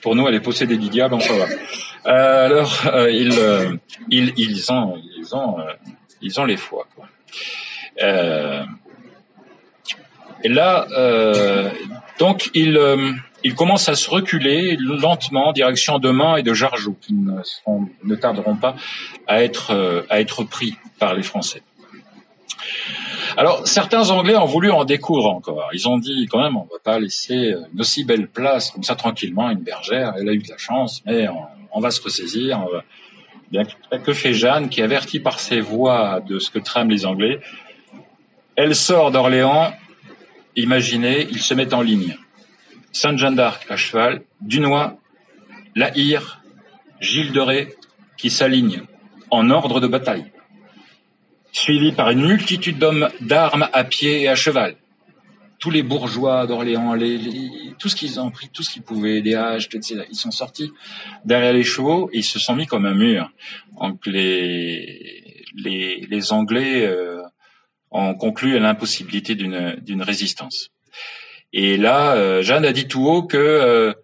S1: Pour nous, elle est possédée du diable, on peut voir. Alors ils ont les foi, quoi. Et là, donc ils commencent à se reculer lentement en direction de Mans et de Jargeau, qui ne tarderont pas à être pris par les Français. Alors, certains Anglais ont voulu en découdre encore. Ils ont dit, quand même, on va pas laisser une aussi belle place, comme ça, tranquillement, une bergère. Elle a eu de la chance, mais on va se ressaisir. Bien que fait Jeanne, qui avertit par ses voix de ce que trament les Anglais. Elle sort d'Orléans. Imaginez, ils se mettent en ligne. Sainte-Jeanne d'Arc à cheval, Dunois, La Hire, Gilles de Ré, qui s'alignent en ordre de bataille, suivi par une multitude d'hommes d'armes à pied et à cheval. Tous les bourgeois d'Orléans, tout ce qu'ils ont pris, tout ce qu'ils pouvaient, des haches, etc. Ils sont sortis derrière les chevaux et ils se sont mis comme un mur. Donc les Anglais ont conclu à l'impossibilité d'une résistance. Et là, Jeanne a dit tout haut que,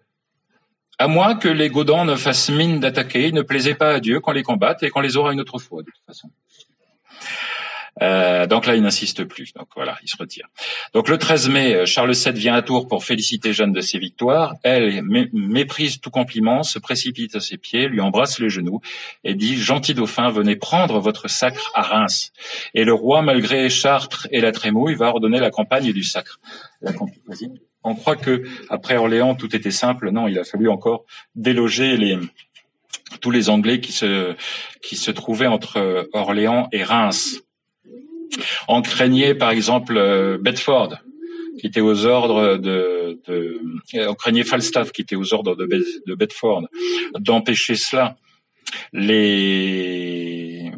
S1: à moins que les Gaudans ne fassent mine d'attaquer, il ne plaisait pas à Dieu qu'on les combatte et qu'on les aura une autre fois, de toute façon. Donc là, il n'insiste plus. Donc voilà, il se retire. Donc le 13 mai, Charles VII vient à Tours pour féliciter Jeanne de ses victoires. Elle méprise tout compliment, se précipite à ses pieds, lui embrasse les genoux et dit « Gentil dauphin, venez prendre votre sacre à Reims ». Et le roi, malgré Chartres et la trémouille, va ordonner la campagne du sacre. On croit que après Orléans, tout était simple. Non, il a fallu encore déloger tous les Anglais qui se trouvaient entre Orléans et Reims. On craignait par exemple Bedford, qui était aux ordres on craignait Falstaff, qui était aux ordres de Bedford, d'empêcher cela. Mais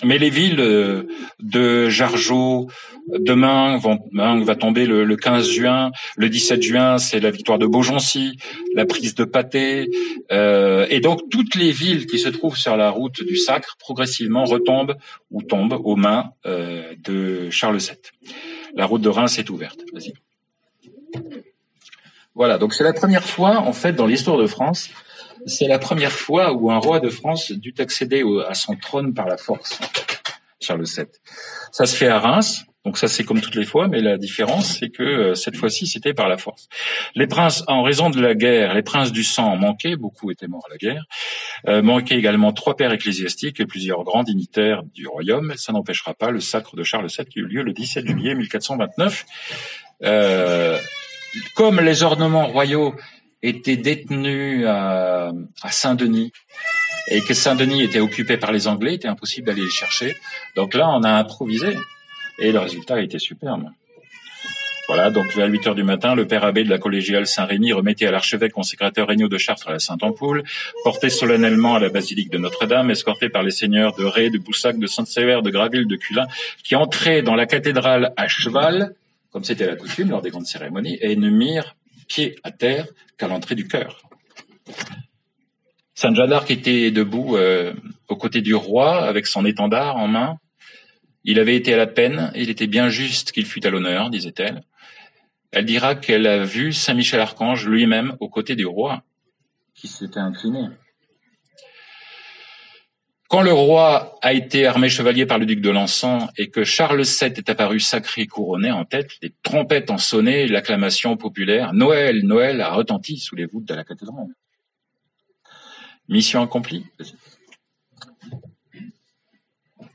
S1: les villes de Jargeau, demain va tomber le 15 juin, le 17 juin, c'est la victoire de Beaugency, la prise de Patay, et donc toutes les villes qui se trouvent sur la route du Sacre progressivement retombent ou tombent aux mains de Charles VII. La route de Reims est ouverte. Vas-y. Voilà, donc c'est la première fois, en fait, dans l'histoire de France, c'est la première fois où un roi de France dut accéder à son trône par la force, Charles VII. Ça se fait à Reims, donc ça c'est comme toutes les fois, mais la différence c'est que cette fois-ci c'était par la force. Les princes, en raison de la guerre, les princes du sang manquaient, beaucoup étaient morts à la guerre, manquaient également 3 pairs ecclésiastiques et plusieurs grands dignitaires du royaume. Ça n'empêchera pas le sacre de Charles VII qui eut lieu le 17 juillet 1429. Comme les ornements royaux étaient détenus à Saint-Denis et que Saint-Denis était occupé par les Anglais, il était impossible d'aller les chercher. Donc là, on a improvisé et le résultat a été superbe. Voilà, donc vers 8 heures du matin, le père abbé de la collégiale Saint-Rémy remettait à l'archevêque consécrateur Regnault de Chartres à la Sainte-Ampoule, porté solennellement à la basilique de Notre-Dame, escorté par les seigneurs de Ré, de Boussac, de Sainte-Sévère, de Graville, de Cullin, qui entraient dans la cathédrale à cheval, comme c'était la coutume lors des grandes cérémonies, et ne mirent pied à terre qu'à l'entrée du chœur. Sainte Jeanne d'Arc était debout aux côtés du roi, avec son étendard en main. Il avait été à la peine, et il était bien juste qu'il fût à l'honneur, disait-elle. Elle dira qu'elle a vu Saint Michel Archange lui-même aux côtés du roi, qui s'était incliné. Quand le roi a été armé chevalier par le duc d'Alençon et que Charles VII est apparu sacré couronné en tête, les trompettes ont sonné, l'acclamation populaire, Noël, Noël a retenti sous les voûtes de la cathédrale. Mission accomplie.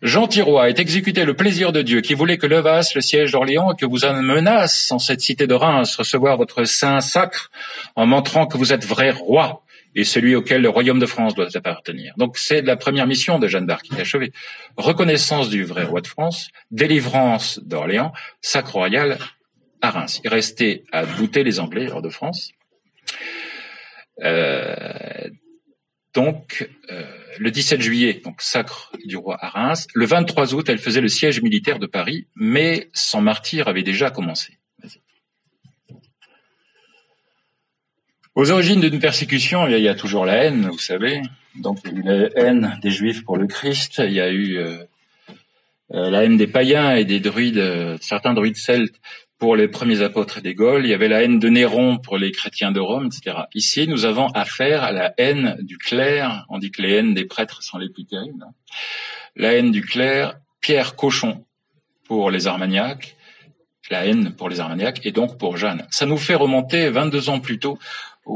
S1: Jean Thirois est exécuté le plaisir de Dieu qui voulait que levasse le siège d'Orléans et que vous menace en cette cité de Reims recevoir votre saint sacre en montrant que vous êtes vrai roi et celui auquel le royaume de France doit appartenir. Donc c'est la première mission de Jeanne d'Arc qui est achevée. Reconnaissance du vrai roi de France, délivrance d'Orléans, sacre royal à Reims. Il restait à bouter les Anglais hors de France. Le 17 juillet, donc sacre du roi à Reims. Le 23 août, elle faisait le siège militaire de Paris, mais son martyre avait déjà commencé. Aux origines d'une persécution, il y a toujours la haine, vous savez. Donc il y a eu la haine des Juifs pour le Christ, il y a eu la haine des païens et des druides, certains druides celtes pour les premiers apôtres des Gaules, il y avait la haine de Néron pour les chrétiens de Rome, etc. Ici, nous avons affaire à la haine du clerc. On dit que les haines des prêtres sont les plus terribles. La haine du clerc, Pierre Cochon pour les Armagnacs, la haine pour les Armagnacs et donc pour Jeanne. Ça nous fait remonter 22 ans plus tôt,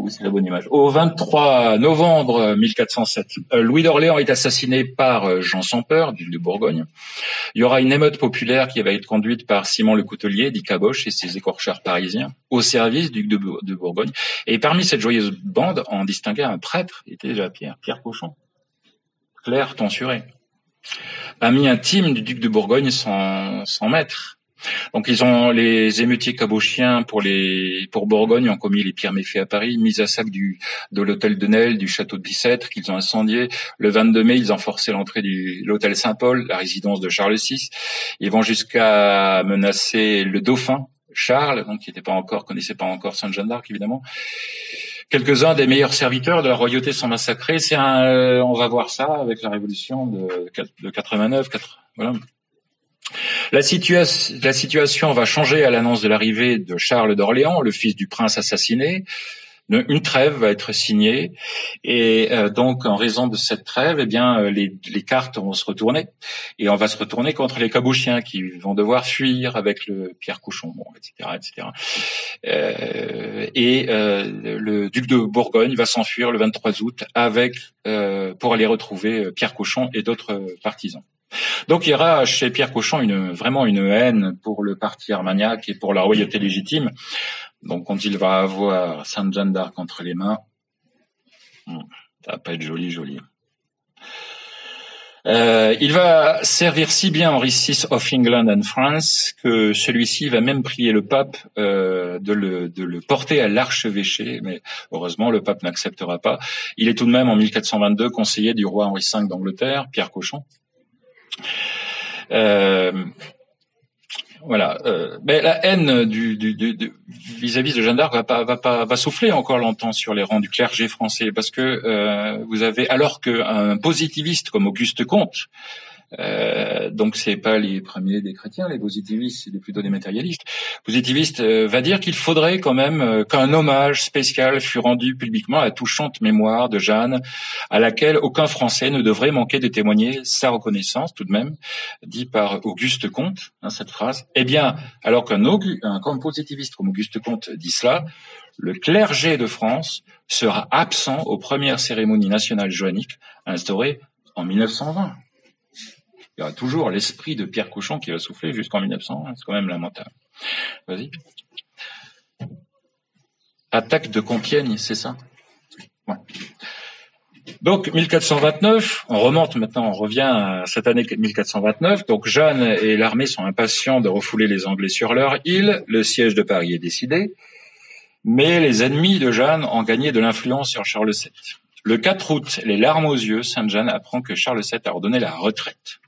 S1: c'est la bonne image, au 23 novembre 1407. Louis d'Orléans est assassiné par Jean sans peur, duc de Bourgogne. Il y aura une émeute populaire qui va être conduite par Simon le Coutelier, dit Caboche et ses écorchards parisiens, au service du duc de Bourgogne. Et parmi cette joyeuse bande, on distinguait un prêtre, il était déjà Pierre Cochon, clerc tonsuré, ami intime du duc de Bourgogne, son maître. Donc ils ont les émeutiers cabochiens pour Bourgogne ont commis les pires méfaits à Paris, mise à sac de l'hôtel de Nesle, du château de Bicêtre qu'ils ont incendié. Le 22 mai, ils ont forcé l'entrée de l'hôtel Saint-Paul, la résidence de Charles VI. Ils vont jusqu'à menacer le dauphin Charles, donc qui connaissait pas encore Sainte Jeanne d'Arc évidemment. Quelques-uns des meilleurs serviteurs de la royauté sont massacrés. On va voir ça avec la révolution de 89. Voilà. La situation va changer à l'annonce de l'arrivée de Charles d'Orléans, le fils du prince assassiné. Une trêve va être signée et donc en raison de cette trêve, les cartes vont se retourner et on va se retourner contre les cabochiens qui vont devoir fuir avec le Pierre Cochon, etc. Le duc de Bourgogne va s'enfuir le 23 août pour aller retrouver Pierre Cochon et d'autres partisans. Donc il y aura chez Pierre Cochon vraiment une haine pour le parti armagnac et pour la royauté légitime. Donc quand il va avoir Sainte Jeanne d'Arc entre les mains, ça va pas être joli. Il va servir si bien Henri VI of England and France que celui-ci va même prier le pape de le porter à l'archevêché, mais heureusement le pape n'acceptera pas. Il est tout de même en 1422 conseiller du roi Henri V d'Angleterre, Pierre Cochon. Voilà, mais la haine vis-à-vis de Jeanne d'Arc va souffler encore longtemps sur les rangs du clergé français, parce que vous avez, alors qu'un positiviste comme Auguste Comte, donc c'est pas les premiers des chrétiens, les positivistes, c'est plutôt des matérialistes. Positiviste va dire qu'il faudrait quand même qu'un hommage spécial fût rendu publiquement à la touchante mémoire de Jeanne, à laquelle aucun Français ne devrait manquer de témoigner sa reconnaissance, tout de même, dit par Auguste Comte, cette phrase. Eh bien, alors qu'un positiviste comme Auguste Comte dit cela, le clergé de France sera absent aux premières cérémonies nationales joanniques instaurées en 1920. Il y aura toujours l'esprit de Pierre Cochon qui va souffler jusqu'en 1900. C'est quand même lamentable. Vas-y. Attaque de Compiègne, c'est ça? Ouais. Donc, 1429, on remonte maintenant, on revient à cette année 1429. Donc, Jeanne et l'armée sont impatients de refouler les Anglais sur leur île. Le siège de Paris est décidé. Mais les ennemis de Jeanne ont gagné de l'influence sur Charles VII. Le 4 août, les larmes aux yeux, Sainte-Jeanne apprend que Charles VII a ordonné la retraite.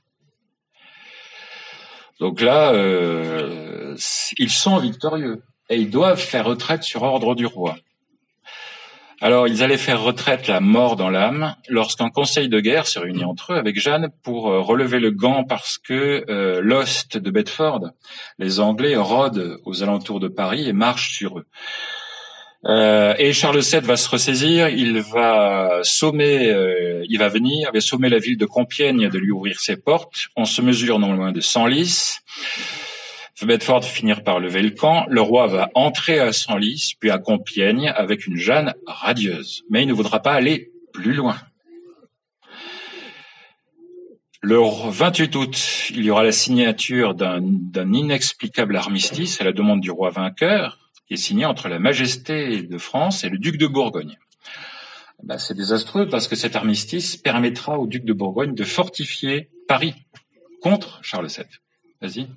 S1: Donc là, ils sont victorieux et ils doivent faire retraite sur ordre du roi. Alors, ils allaient faire retraite la mort dans l'âme lorsqu'un conseil de guerre se réunit entre eux avec Jeanne pour relever le gant parce que l'ost de Bedford, les Anglais rôdent aux alentours de Paris et marchent sur eux. Et Charles VII va se ressaisir, il va sommer la ville de Compiègne de lui ouvrir ses portes. On se mesure non loin de Senlis. Bedford va finir par lever le camp. Le roi va entrer à Senlis, puis à Compiègne avec une Jeanne radieuse. Mais il ne voudra pas aller plus loin. Le 28 août, il y aura la signature d'un inexplicable armistice à la demande du roi vainqueur, qui est signé entre la Majesté de France et le duc de Bourgogne. C'est désastreux parce que cet armistice permettra au duc de Bourgogne de fortifier Paris contre Charles VII. Vas-y.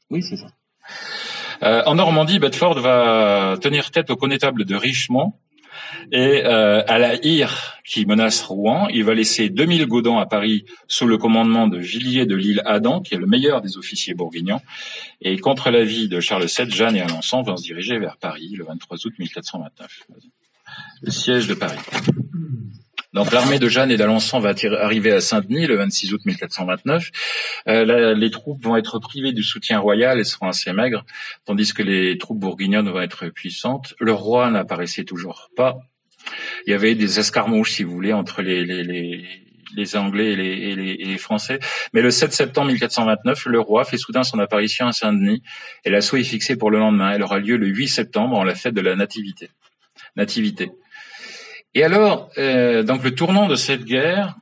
S1: Oui, c'est ça. En Normandie, Bedford va tenir tête au connétable de Richemont et à la Hire qui menace Rouen. Il va laisser 2000 godans à Paris sous le commandement de Villiers de l'Isle-Adam, qui est le meilleur des officiers bourguignons. Et contre l'avis de Charles VII, Jeanne et Alençon vont se diriger vers Paris le 23 août 1429. Le siège de Paris. Donc l'armée de Jeanne et d'Alençon va arriver à Saint-Denis le 26 août 1429. Les troupes vont être privées du soutien royal et seront assez maigres, tandis que les troupes bourguignonnes vont être puissantes. Le roi n'apparaissait toujours pas. Il y avait des escarmouches, si vous voulez, entre les Anglais et les Français. Mais le 7 septembre 1429, le roi fait soudain son apparition à Saint-Denis et l'assaut est fixé pour le lendemain. Elle aura lieu le 8 septembre en la fête de la Nativité. Et alors, donc le tournant de cette guerre,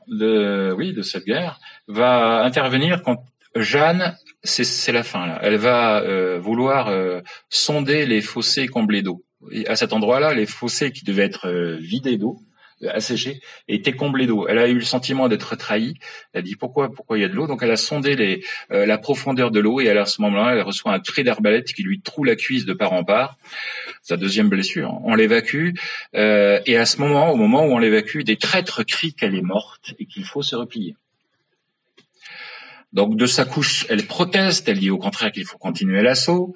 S1: va intervenir quand Jeanne, c'est la fin là. Elle va vouloir sonder les fossés comblés d'eau. Et à cet endroit-là, les fossés qui devaient être vidés d'eau, asséchés, étaient comblés d'eau. Elle a eu le sentiment d'être trahie. Elle dit pourquoi il y a de l'eau. Donc elle a sondé la profondeur de l'eau et à ce moment-là, elle reçoit un trait d'arbalète qui lui troue la cuisse de part en part. Sa deuxième blessure. On l'évacue et à ce moment, au moment où on l'évacue, des traîtres crient qu'elle est morte et qu'il faut se replier. Donc de sa couche, elle proteste. Elle dit au contraire qu'il faut continuer l'assaut.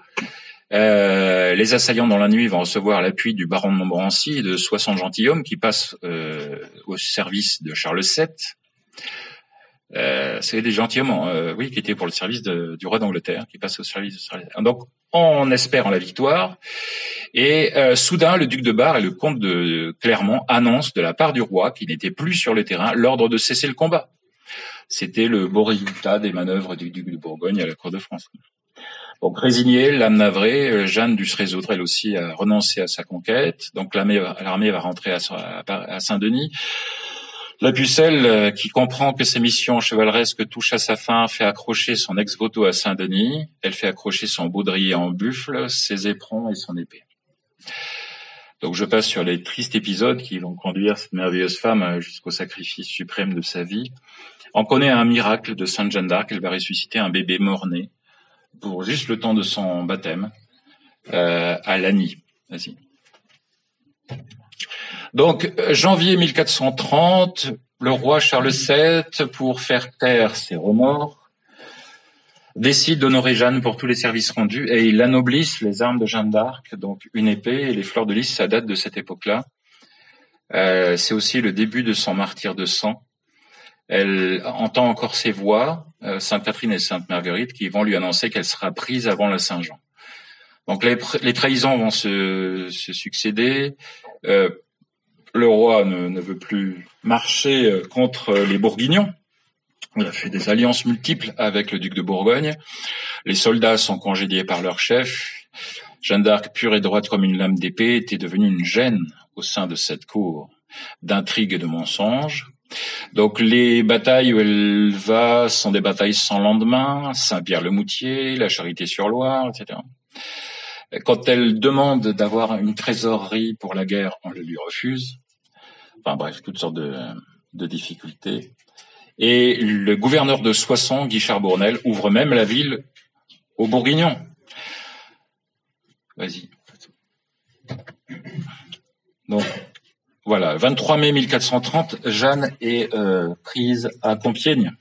S1: Les assaillants dans la nuit vont recevoir l'appui du baron de Montmorency et de 60 gentilshommes qui passent au service de Charles VII. C'est des gentilshommes, qui étaient pour le service du roi d'Angleterre, qui passent au service de Charles VII. Donc, on espère en la victoire. Et soudain, le duc de Bar et le comte de Clermont annoncent de la part du roi, qui n'était plus sur le terrain, l'ordre de cesser le combat. C'était le beau résultat des manœuvres du duc de Bourgogne à la cour de France. Donc résignée, l'âme navrée, Jeanne dut se résoudre elle aussi à renoncer à sa conquête. Donc l'armée va rentrer à Saint-Denis. La Pucelle, qui comprend que ses missions chevaleresques touchent à sa fin, fait accrocher son ex-voto à Saint-Denis. Elle fait accrocher son baudrier en buffle, ses éperons et son épée. Donc je passe sur les tristes épisodes qui vont conduire cette merveilleuse femme jusqu'au sacrifice suprême de sa vie. On connaît un miracle de Sainte Jeanne d'Arc, elle va ressusciter un bébé mort-né pour juste le temps de son baptême à Lagny. Vas-y. Donc janvier 1430, le roi Charles VII, pour faire taire ses remords, décide d'honorer Jeanne pour tous les services rendus et il anoblisse les armes de Jeanne d'Arc, donc une épée et les fleurs de lys, ça date de cette époque-là. C'est aussi le début de son martyre de sang. Elle entend encore ses voix, Sainte Catherine et Sainte Marguerite, qui vont lui annoncer qu'elle sera prise avant la Saint-Jean. Donc les trahisons vont se succéder. Le roi ne veut plus marcher contre les Bourguignons. Il a fait des alliances multiples avec le duc de Bourgogne. Les soldats sont congédiés par leur chef. Jeanne d'Arc, pure et droite comme une lame d'épée, était devenue une gêne au sein de cette cour d'intrigues et de mensonges. Donc les batailles où elle va sont des batailles sans lendemain, Saint-Pierre-le-Moutier, la Charité-sur-Loire, etc. Quand elle demande d'avoir une trésorerie pour la guerre, on le lui refuse. Enfin bref, toutes sortes de difficultés. Et le gouverneur de Soissons, Guichard Bournel, ouvre même la ville aux Bourguignons. Vas-y. Donc, voilà, 23 mai 1430, Jeanne est prise à Compiègne.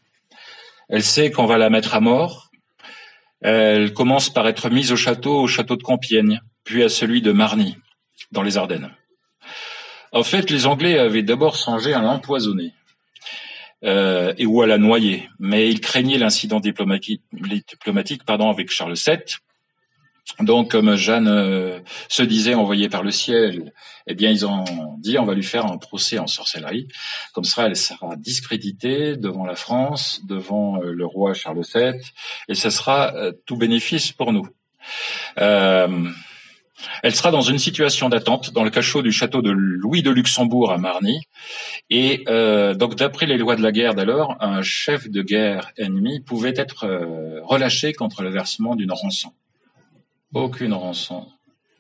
S1: Elle sait qu'on va la mettre à mort. Elle commence par être mise au château de Compiègne, puis à celui de Marny, dans les Ardennes. En fait, les Anglais avaient d'abord songé à l'empoisonner. Et ou à la noyer, mais ils craignaient l'incident diplomatique avec Charles VII. Donc, comme Jeanne se disait envoyée par le ciel, eh bien, ils ont dit on va lui faire un procès en sorcellerie. Comme ça, elle sera discréditée devant la France, devant le roi Charles VII, et ce sera tout bénéfice pour nous. Elle sera dans une situation d'attente dans le cachot du château de Louis de Luxembourg à Marny. Et donc, d'après les lois de la guerre d'alors, un chef de guerre ennemi pouvait être relâché contre le versement d'une rançon. Aucune rançon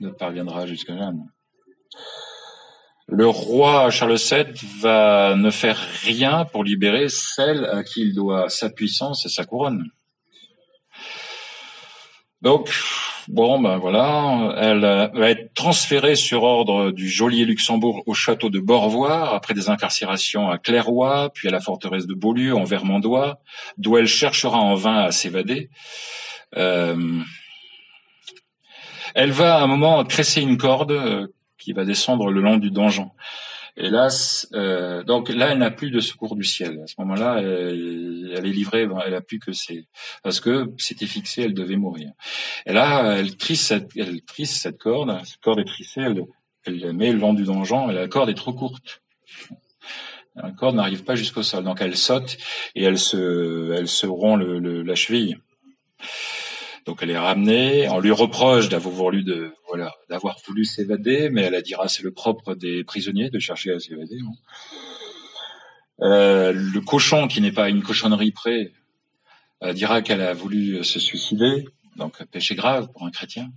S1: ne parviendra jusqu'à Jeanne. Le roi Charles VII va ne faire rien pour libérer celle à qui il doit sa puissance et sa couronne. Donc, bon, ben voilà, elle va être transférée sur ordre du geôlier Luxembourg au château de Borvoire, après des incarcérations à Clairoy, puis à la forteresse de Beaulieu, en Vermandois, d'où elle cherchera en vain à s'évader. Elle va à un moment tresser une corde qui va descendre le long du donjon. Hélas, donc là, elle n'a plus de secours du ciel. À ce moment-là, elle est livrée, elle a plus que parce que c'était fixé, elle devait mourir. Et là, elle trisse cette corde est trissée, elle la met le long du donjon, et la corde est trop courte. La corde n'arrive pas jusqu'au sol, donc elle saute et elle se rompt la cheville. Donc elle est ramenée, on lui reproche d'avoir voulu s'évader, mais elle dira c'est le propre des prisonniers de chercher à s'évader. Le cochon, qui n'est pas une cochonnerie près, dira qu'elle a voulu se suicider, donc péché grave pour un chrétien.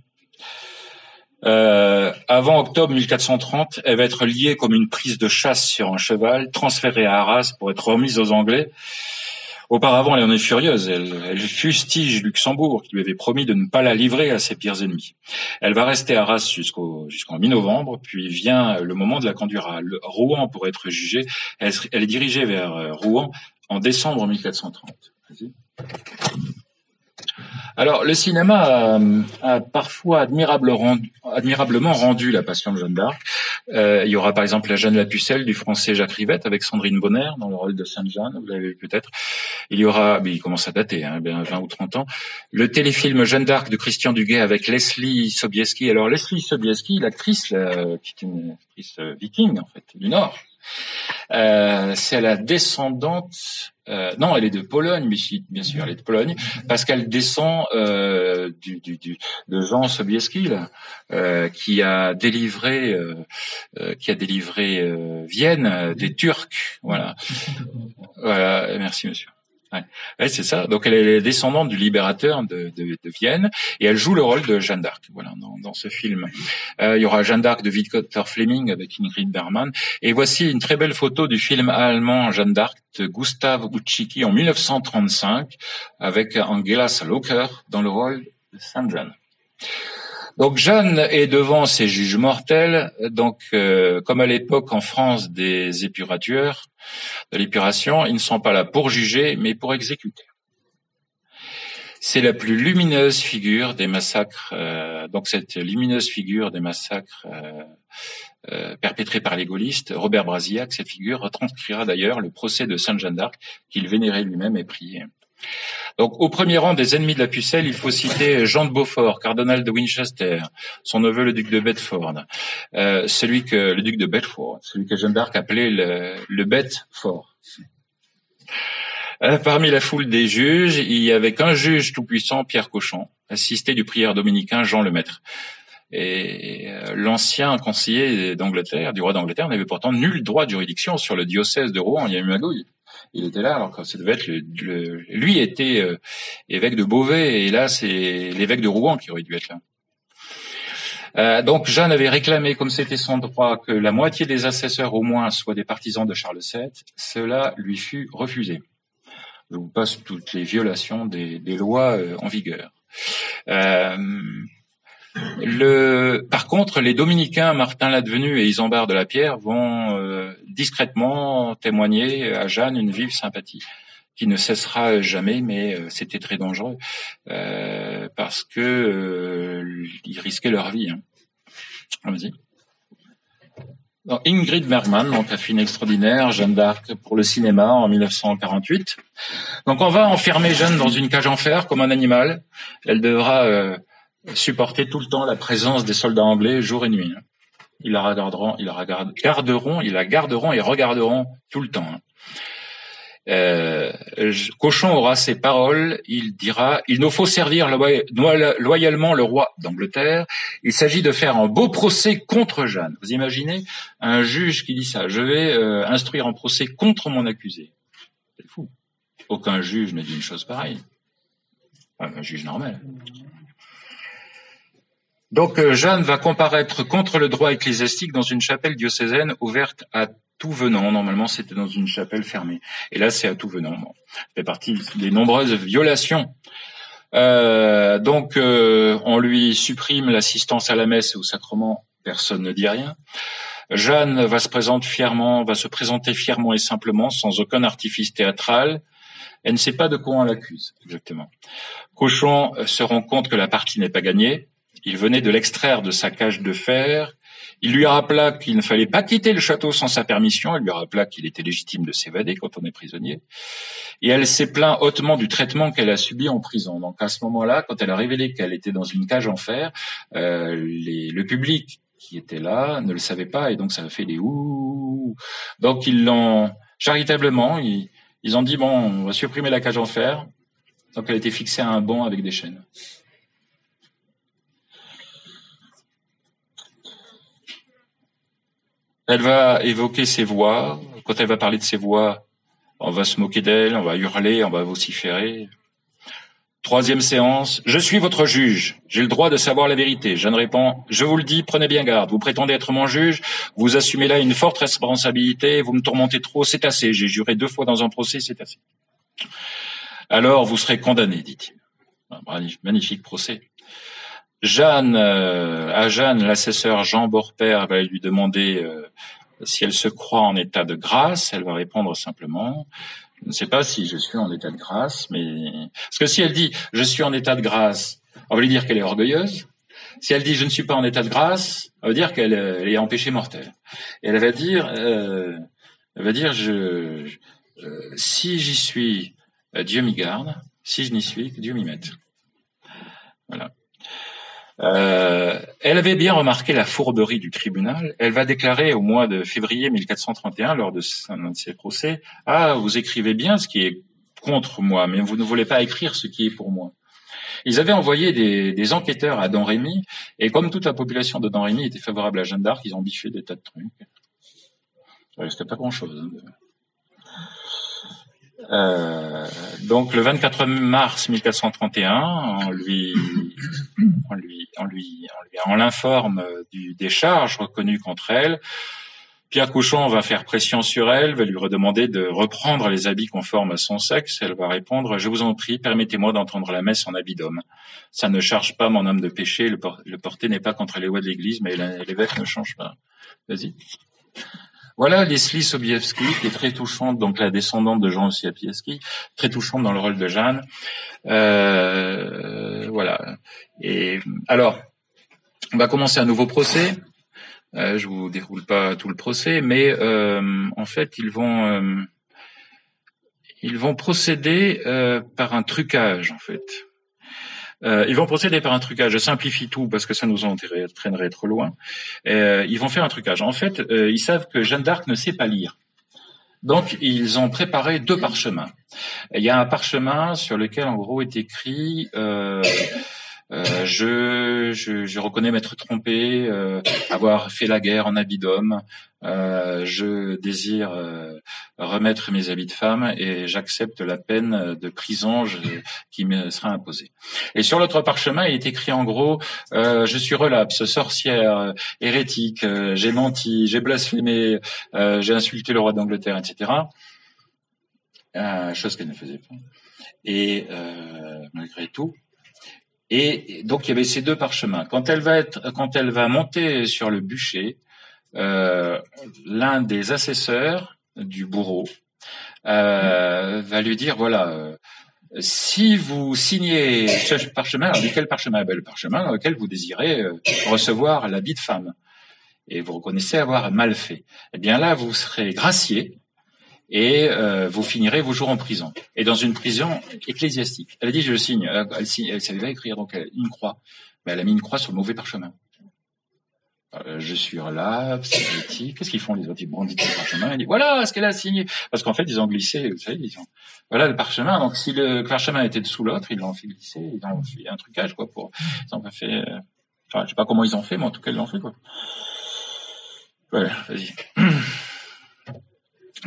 S1: Avant octobre 1430, elle va être liée comme une prise de chasse sur un cheval, transférée à Arras pour être remise aux Anglais. Auparavant, elle en est furieuse. Elle fustige Luxembourg, qui lui avait promis de ne pas la livrer à ses pires ennemis. Elle va rester à Arras jusqu'en mi-novembre, puis vient le moment de la conduire à Rouen pour être jugée. Elle est dirigée vers Rouen en décembre 1430. Vas-y. Alors, le cinéma a parfois admirablement rendu la Passion de Jeanne d'Arc. Il y aura par exemple La Jeanne la Pucelle du français Jacques Rivette avec Sandrine Bonner dans le rôle de Sainte Jeanne, vous l'avez vu peut-être. Il y aura, mais il commence à dater, 20 ou 30 ans, le téléfilm Jeanne d'Arc de Christian Duguay avec Leslie Sobieski. Alors Leslie Sobieski, l'actrice, qui est une actrice viking en fait, du Nord. C'est la descendante, non, elle est de Pologne, mais si, bien sûr, elle est de Pologne, parce qu'elle descend de Jean Sobieski, là, qui a délivré Vienne des Turcs, voilà. Voilà, merci monsieur. Ouais, ouais, c'est ça. Donc elle est descendante du libérateur de Vienne et elle joue le rôle de Jeanne d'Arc. Voilà, dans ce film. Il y aura Jeanne d'Arc de Victor Fleming avec Ingrid Bergman. Et voici une très belle photo du film allemand Jeanne d'Arc de Gustav Ucicki en 1935 avec Angela Saloker dans le rôle de Sainte Jeanne. Donc Jeanne est devant ses juges mortels, donc comme à l'époque en France des épurateurs, de l'épuration, ils ne sont pas là pour juger, mais pour exécuter. C'est la plus lumineuse figure des massacres, donc cette lumineuse figure des massacres perpétrés par les gaullistes, Robert Brasillac, cette figure retranscrira d'ailleurs le procès de Sainte Jeanne d'Arc qu'il vénérait lui-même et priait. Donc, au premier rang des ennemis de la pucelle, il faut citer Jean de Beaufort, cardinal de Winchester, son neveu le duc de Bedford, le duc de Bedford, celui que Jeanne d'Arc appelait le Bedford. Parmi la foule des juges, il y avait qu'un juge tout-puissant, Pierre Cauchon, assisté du prieur dominicain Jean Lemaitre. Et l'ancien conseiller d'Angleterre, du roi d'Angleterre, n'avait pourtant nul droit de juridiction sur le diocèse de Rouen. Il y a eu magouille. Il était là, alors que ça devait être lui était évêque de Beauvais, et là c'est l'évêque de Rouen qui aurait dû être là. Donc Jeanne avait réclamé, comme c'était son droit, que la moitié des assesseurs au moins soient des partisans de Charles VII. Cela lui fut refusé. Je vous passe toutes les violations des lois en vigueur. Par contre, les dominicains Martin Ladvenu et Isambard de la Pierre vont discrètement témoigner à Jeanne une vive sympathie qui ne cessera jamais, mais c'était très dangereux parce que ils risquaient leur vie. Hein. Vas-y. Donc, Ingrid Bergman, donc a fait une extraordinaire Jeanne d'Arc pour le cinéma en 1948. Donc on va enfermer Jeanne dans une cage en fer comme un animal. Elle devra supporter tout le temps la présence des soldats anglais jour et nuit. Ils la garderont et regarderont tout le temps. Cauchon aura ces paroles, il dira « Il nous faut servir loyalement le roi d'Angleterre. Il s'agit de faire un beau procès contre Jeanne. » Vous imaginez un juge qui dit ça. « Je vais instruire un procès contre mon accusé. » C'est fou. Aucun juge ne dit une chose pareille. Un juge normal. Donc Jeanne va comparaître contre le droit ecclésiastique dans une chapelle diocésaine ouverte à tout venant. Normalement, c'était dans une chapelle fermée. Et là, c'est à tout venant. Bon, ça fait partie des nombreuses violations. Donc, on lui supprime l'assistance à la messe et au sacrement. Personne ne dit rien. Jeanne va se présenter fièrement et simplement, sans aucun artifice théâtral. Elle ne sait pas de quoi on l'accuse, exactement. Cauchon se rend compte que la partie n'est pas gagnée. Il venait de l'extraire de sa cage de fer. Il lui rappela qu'il ne fallait pas quitter le château sans sa permission. Il lui rappela qu'il était légitime de s'évader quand on est prisonnier. Et elle s'est plaint hautement du traitement qu'elle a subi en prison. Donc à ce moment-là, quand elle a révélé qu'elle était dans une cage en fer, le public qui était là ne le savait pas et donc ça a fait des ouh. Donc ils l'ont charitablement, ils ont dit bon, on va supprimer la cage en fer. Donc elle a été fixée à un banc avec des chaînes. Elle va évoquer ses voix. Quand elle va parler de ses voix, on va se moquer d'elle, on va hurler, on va vociférer. Troisième séance. Je suis votre juge. J'ai le droit de savoir la vérité. Jeanne répond. Je vous le dis, prenez bien garde. Vous prétendez être mon juge. Vous assumez là une forte responsabilité. Vous me tourmentez trop. C'est assez. J'ai juré 2 fois dans un procès. C'est assez. Alors, vous serez condamné, dit-il. Magnifique procès. À Jeanne, l'assesseur Jean Borpère va lui demander si elle se croit en état de grâce. Elle va répondre simplement, je ne sais pas si je suis en état de grâce, mais... Parce que si elle dit « je suis en état de grâce », on va lui dire qu'elle est orgueilleuse. Si elle dit « je ne suis pas en état de grâce », on va dire qu'elle est en péché mortel. Et elle va dire si j'y suis, Dieu m'y garde. Si je n'y suis, que Dieu m'y mette. Voilà. Elle avait bien remarqué la fourberie du tribunal. Elle va déclarer au mois de février 1431, lors de un de ses procès, « Ah, vous écrivez bien ce qui est contre moi, mais vous ne voulez pas écrire ce qui est pour moi. » Ils avaient envoyé des enquêteurs à Domrémy, et comme toute la population de Domrémy était favorable à Jeanne d'Arc, ils ont biffé des tas de trucs. Il restait pas grand-chose. Donc le 24 mars 1431, on l'informe des charges reconnues contre elle. Pierre Cochon va faire pression sur elle, va lui redemander de reprendre les habits conformes à son sexe. Elle va répondre: je vous en prie, permettez-moi d'entendre la messe en habit d'homme. Ça ne charge pas mon âme de péché, le porter n'est pas contre les lois de l'Église, mais l'évêque ne change pas. Vas-y. Voilà Leslie Sobieski, qui est très touchante, donc la descendante de Jean Sobieski, très touchante dans le rôle de Jeanne. Voilà. Et alors, on va commencer un nouveau procès. Je vous déroule pas tout le procès, mais en fait, ils vont procéder par un trucage, en fait. Ils vont procéder par un trucage. Je simplifie tout parce que ça nous entraînerait trop loin. Ils vont faire un trucage. En fait, ils savent que Jeanne d'Arc ne sait pas lire. Donc, ils ont préparé 2 parchemins. Il y a un parchemin sur lequel, en gros, est écrit je reconnais m'être trompé, avoir fait la guerre en habit d'homme. Je désire remettre mes habits de femme et j'accepte la peine de prison qui me sera imposée. Et sur l'autre parchemin, il est écrit en gros je suis relapse, sorcière, hérétique, j'ai menti, j'ai blasphémé, j'ai insulté le roi d'Angleterre, etc. Chose qu'elle ne faisait pas. Et malgré tout. Et donc il y avait ces 2 parchemins. Quand elle va monter sur le bûcher, l'un des assesseurs du bourreau va lui dire voilà, si vous signez ce parchemin, alors quel parchemin? Le parchemin dans lequel vous désirez recevoir l'habit de femme et vous reconnaissez avoir mal fait. Eh bien là, vous serez gracié. Et vous finirez vos jours en prison. Et dans une prison ecclésiastique. Elle a dit je signe. Elle savait pas écrire, donc une croix. Mais elle a mis une croix sur le mauvais parchemin. Je suis relapse, hérétique. Qu'est-ce qu'ils font les autres? Ils brandissent le parchemin. Elle dit voilà ce qu'elle a signé. Parce qu'en fait ils ont glissé. Vous savez, voilà le parchemin. Donc si le parchemin était dessous l'autre, ils l'ont fait glisser. Ils ont fait un trucage quoi ils ont pas fait. Enfin, je sais pas comment ils ont fait, mais en tout cas ils l'ont fait quoi. Voilà, vas-y.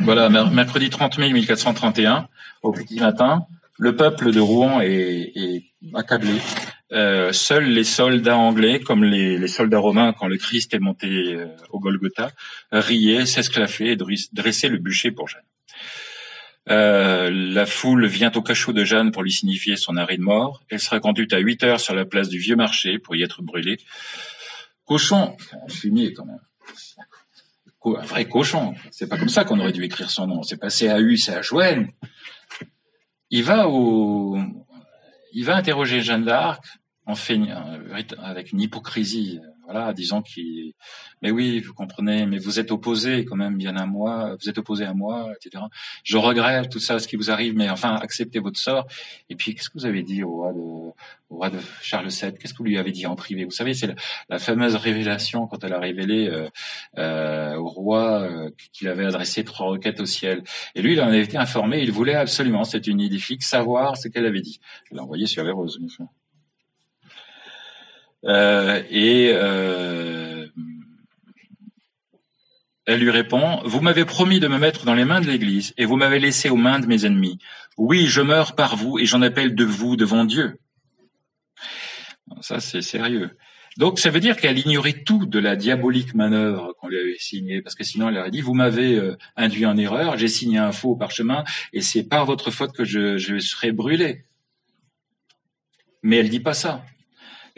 S1: Voilà, mercredi 30 mai 1431, au petit matin, le peuple de Rouen est accablé. Seuls les soldats anglais, comme les soldats romains quand le Christ est monté au Golgotha, riaient, s'esclaffaient et dressaient le bûcher pour Jeanne. La foule vient au cachot de Jeanne pour lui signifier son arrêt de mort. Elle sera conduite à 8 heures sur la place du Vieux Marché pour y être brûlée. Cochon, fumier quand même. Un vrai cochon. C'est pas comme ça qu'on aurait dû écrire son nom. C'est pas C-A-U, c'est à Joël. Il va interroger Jeanne d'Arc avec une hypocrisie, voilà, disant mais oui, vous comprenez, mais vous êtes opposé quand même bien à moi, vous êtes opposé à moi, etc. Je regrette tout ça, ce qui vous arrive, mais enfin, acceptez votre sort. Et puis, qu'est-ce que vous avez dit au roi de Charles VII? Qu'est-ce que vous lui avez dit en privé? Vous savez, c'est la fameuse révélation quand elle a révélé au roi qu'il avait adressé 3 requêtes au ciel. Et lui, il en avait été informé, il voulait absolument, c'était une idée fixe, savoir ce qu'elle avait dit. Il l'a envoyé sur les roses, bien sûr. Elle lui répond: vous m'avez promis de me mettre dans les mains de l'Église, et vous m'avez laissé aux mains de mes ennemis. Oui, je meurs par vous, et j'en appelle de vous devant Dieu. Ça, c'est sérieux. Donc, ça veut dire qu'elle ignorait tout de la diabolique manœuvre qu'on lui avait signée, parce que sinon, elle aurait dit: vous m'avez induit en erreur, j'ai signé un faux parchemin, et c'est par votre faute que je serai brûlé. Mais elle dit pas ça.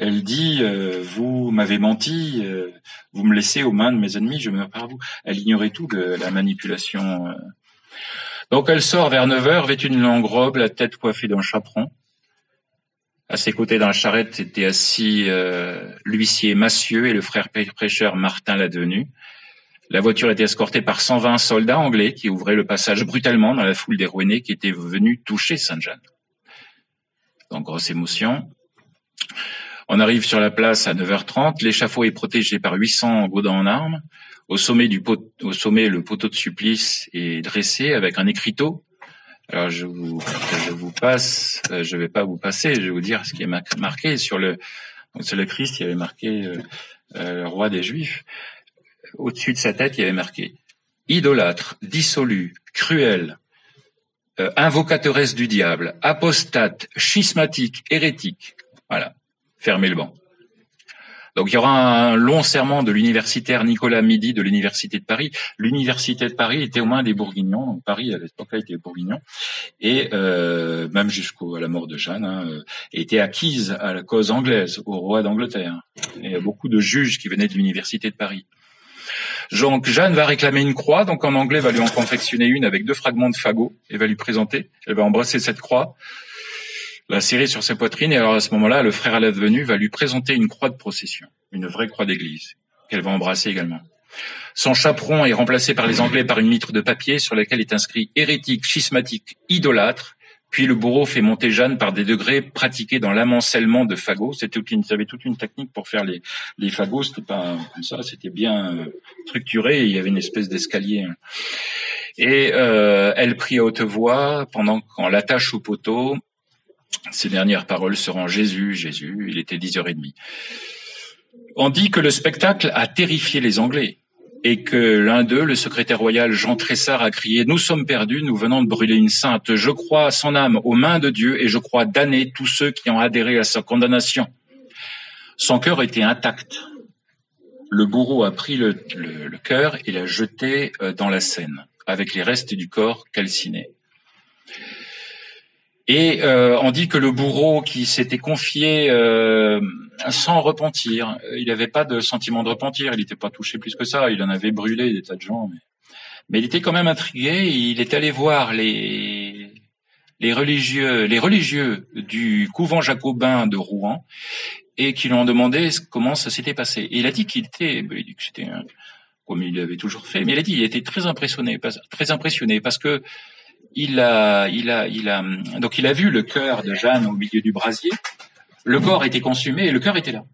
S1: Elle dit vous m'avez menti, vous me laissez aux mains de mes ennemis, je meurs par vous. Elle ignorait tout de la manipulation. Donc elle sort vers 9h, vêtue d'une longue robe, la tête coiffée d'un chaperon. À ses côtés dans la charrette étaient assis l'huissier Massieu et le frère prêcheur Martin Ladvenu. La voiture était escortée par 120 soldats anglais qui ouvraient le passage brutalement dans la foule des Rouennais qui étaient venus toucher Sainte-Jeanne. Donc grosse émotion. On arrive sur la place à 9h30. L'échafaud est protégé par 800 godins en armes. Au sommet, le poteau de supplice est dressé avec un écriteau. Alors je vais pas vous passer, je vais vous dire ce qui est marqué sur le Christ. Il y avait marqué le roi des Juifs. Au-dessus de sa tête, il y avait marqué idolâtre, dissolu, cruel, invocateuresse du diable, apostate, schismatique, hérétique. Voilà, fermez le banc. Donc il y aura un long serment de l'universitaire Nicolas Midi de l'Université de Paris. L'Université de Paris était aux mains des Bourguignons, donc Paris à l'époque-là était Bourguignon, et même jusqu'à la mort de Jeanne, était acquise à la cause anglaise, au roi d'Angleterre. Et il y a beaucoup de juges qui venaient de l'Université de Paris. Donc Jeanne va réclamer une croix, donc en anglais va lui en confectionner une avec 2 fragments de fagot et va lui présenter. Elle va embrasser cette croix, la serrer sur sa poitrine, et alors à ce moment-là, le frère à l'advenu va lui présenter une croix de procession, une vraie croix d'église, qu'elle va embrasser également. Son chaperon est remplacé par les Anglais par une mitre de papier sur laquelle est inscrit hérétique, schismatique, idolâtre. Puis le bourreau fait monter Jeanne par des degrés pratiqués dans l'amoncellement de fagots. Ils avaient toute une technique pour faire les fagots. C'était pas comme ça, c'était bien structuré. Et il y avait une espèce d'escalier. Et elle prie à haute voix pendant qu'on l'attache au poteau. Ses dernières paroles seront Jésus, Jésus. Il était 10h30. On dit que le spectacle a terrifié les Anglais et que l'un d'eux, le secrétaire royal Jean Tressart, a crié « Nous sommes perdus, nous venons de brûler une sainte. Je crois son âme aux mains de Dieu et je crois damner tous ceux qui ont adhéré à sa condamnation. » Son cœur était intact. Le bourreau a pris le cœur et l'a jeté dans la Seine avec les restes du corps calciné. Et on dit que le bourreau qui s'était confié sans repentir, il n'avait pas de sentiment de repentir, il n'était pas touché plus que ça, il en avait brûlé des tas de gens, mais il était quand même intrigué, il est allé voir les religieux du couvent jacobin de Rouen et qui lui ont demandé comment ça s'était passé. Et il a dit qu'il était, il dit que c'était comme il l'avait toujours fait, mais il a dit qu'il était très impressionné parce que donc il a vu le cœur de Jeanne au milieu du brasier. Le corps était consumé et le cœur était là.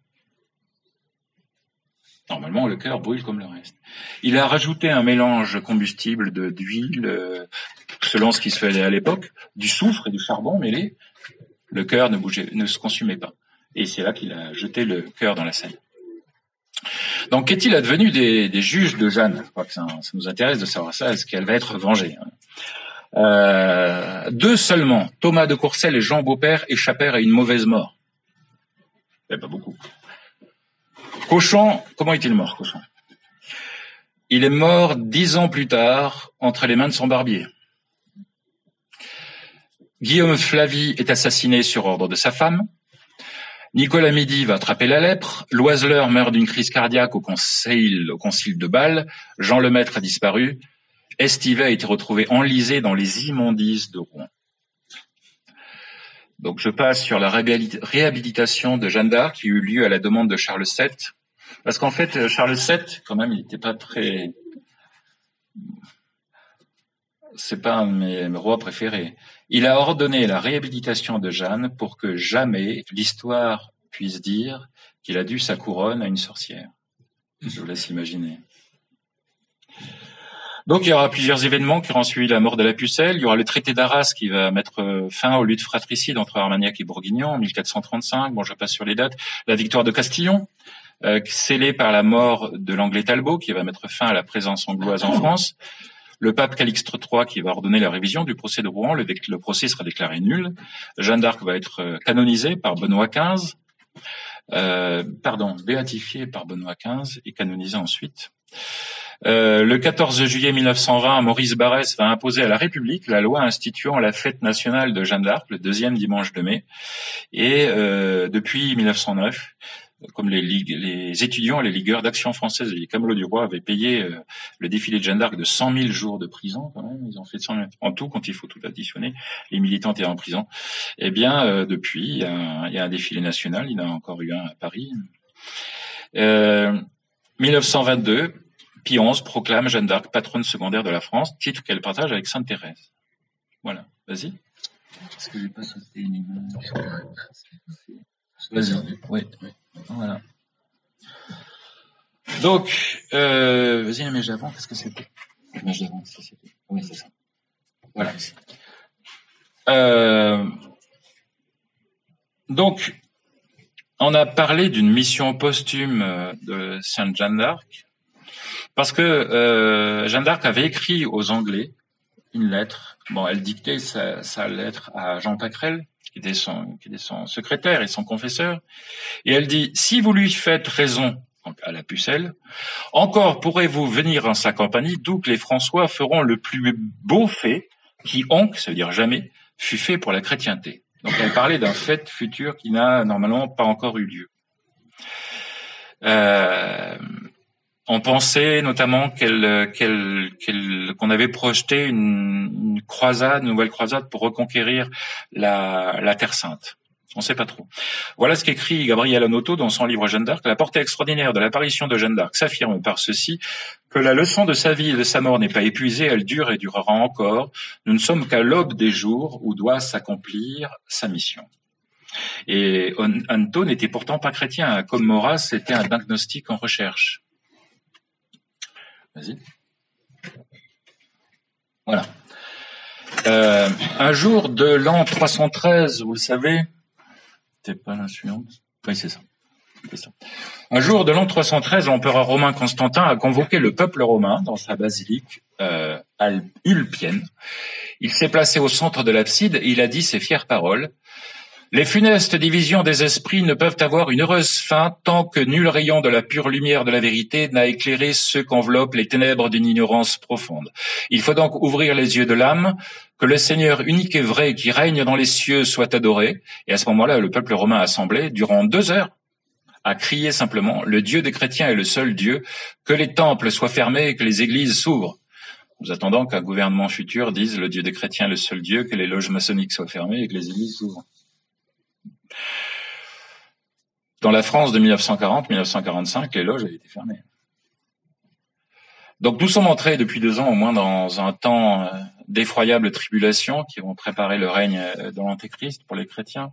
S1: Normalement, le cœur brûle comme le reste. Il a rajouté un mélange combustible d'huile, selon ce qui se faisait à l'époque, du soufre et du charbon mêlés. Le cœur ne se consumait pas. Et c'est là qu'il a jeté le cœur dans la Seine. Donc, qu'est-il advenu des juges de Jeanne? Je crois que ça nous intéresse de savoir ça. Est-ce qu'elle va être vengée? 2 seulement, Thomas de Courcelles et Jean Beaupère, échappèrent à une mauvaise mort. Pas beaucoup. Cochon, comment est-il mort, Cochon? Il est mort 10 ans plus tard, entre les mains de son barbier. Guillaume Flavy est assassiné sur ordre de sa femme. Nicolas Midi va attraper la lèpre. Loiseleur meurt d'une crise cardiaque au concile de Bâle. Jean Lemaître a disparu. Estivet a été retrouvé enlisé dans les immondices de Rouen. Donc je passe sur la réhabilitation de Jeanne d'Arc qui eut lieu à la demande de Charles VII. Parce qu'en fait, Charles VII, quand même, il n'était pas très... C'est pas un de mes rois préférés. Il a ordonné la réhabilitation de Jeanne pour que jamais l'histoire puisse dire qu'il a dû sa couronne à une sorcière. Je vous laisse imaginer. Donc il y aura plusieurs événements qui auront suivi la mort de la Pucelle. Il y aura le traité d'Arras qui va mettre fin aux luttes fratricides entre Armagnac et Bourguignon en 1435. Bon, je passe sur les dates. La victoire de Castillon, scellée par la mort de l'Anglais Talbot, qui va mettre fin à la présence angloise en France. Le pape Calixte III qui va ordonner la révision du procès de Rouen. Le procès sera déclaré nul. Jeanne d'Arc va être canonisée par Benoît XV. Béatifiée par Benoît XV et canonisée ensuite. Le 14 juillet 1920, Maurice Barrès va imposer à la République la loi instituant la fête nationale de Jeanne d'Arc, le 2e dimanche de mai. Et depuis 1909, comme les étudiants, les ligueurs d'Action française et les Camelots du Roi avaient payé le défilé de Jeanne d'Arc de 100 000 jours de prison, quand même, ils ont fait 100 000 en tout, quand il faut tout additionner, les militants étaient en prison. Eh bien, depuis, il y a un défilé national, il y en a encore eu un à Paris. 1922, Pie XI proclame Jeanne d'Arc patronne secondaire de la France, titre qu'elle partage avec Sainte Thérèse. Voilà, vas-y. Est-ce que j'ai pas sauté une image? Vas-y, oui. Voilà. Donc, vas-y, l'image d'avant, qu'est-ce que c'était? L'image d'avant, ça c'était. Oui, c'est ça. Voilà. Donc, on a parlé d'une mission posthume de Sainte Jeanne d'Arc, parce que Jeanne d'Arc avait écrit aux Anglais une lettre. Bon, elle dictait sa lettre à Jean Pacrel, qui était son secrétaire et son confesseur. Et elle dit, si vous lui faites raison, donc à la pucelle, encore pourrez-vous venir en sa compagnie, d'où que les François feront le plus beau fait, qui onc, ça veut dire jamais, fut fait pour la chrétienté. Donc elle parlait d'un fait futur qui n'a normalement pas encore eu lieu. On pensait notamment qu'on avait projeté une croisade, une nouvelle croisade pour reconquérir la Terre Sainte. On ne sait pas trop. Voilà ce qu'écrit Gabriel Hanotaux dans son livre Jeanne d'Arc. La portée extraordinaire de l'apparition de Jeanne d'Arc s'affirme par ceci, que la leçon de sa vie et de sa mort n'est pas épuisée, elle dure et durera encore. Nous ne sommes qu'à l'aube des jours où doit s'accomplir sa mission. Et Hanotaux n'était pourtant pas chrétien. Comme Maurras, c'était un agnostique en recherche. Vas-y. Voilà. Un jour de l'an 313, vous le savez, c'est pas la suivante. Oui, c'est ça. Un jour de l'an 313, l'empereur romain Constantin a convoqué le peuple romain dans sa basilique Ulpienne. Il s'est placé au centre de l'abside et il a dit ces fières paroles. Les funestes divisions des esprits ne peuvent avoir une heureuse fin tant que nul rayon de la pure lumière de la vérité n'a éclairé ceux qu'enveloppent les ténèbres d'une ignorance profonde. Il faut donc ouvrir les yeux de l'âme, que le Seigneur unique et vrai qui règne dans les cieux soit adoré. Et à ce moment-là, le peuple romain assemblé, durant 2 heures, a crié simplement « Le Dieu des chrétiens est le seul Dieu, que les temples soient fermés et que les églises s'ouvrent ». Nous attendons qu'un gouvernement futur dise « Le Dieu des chrétiens est le seul Dieu, que les loges maçonniques soient fermées et que les églises s'ouvrent ». Dans la France de 1940-1945, les loges avaient été fermées. Donc nous sommes entrés depuis 2 ans au moins dans un temps d'effroyables tribulations qui vont préparer le règne de l'Antéchrist pour les chrétiens.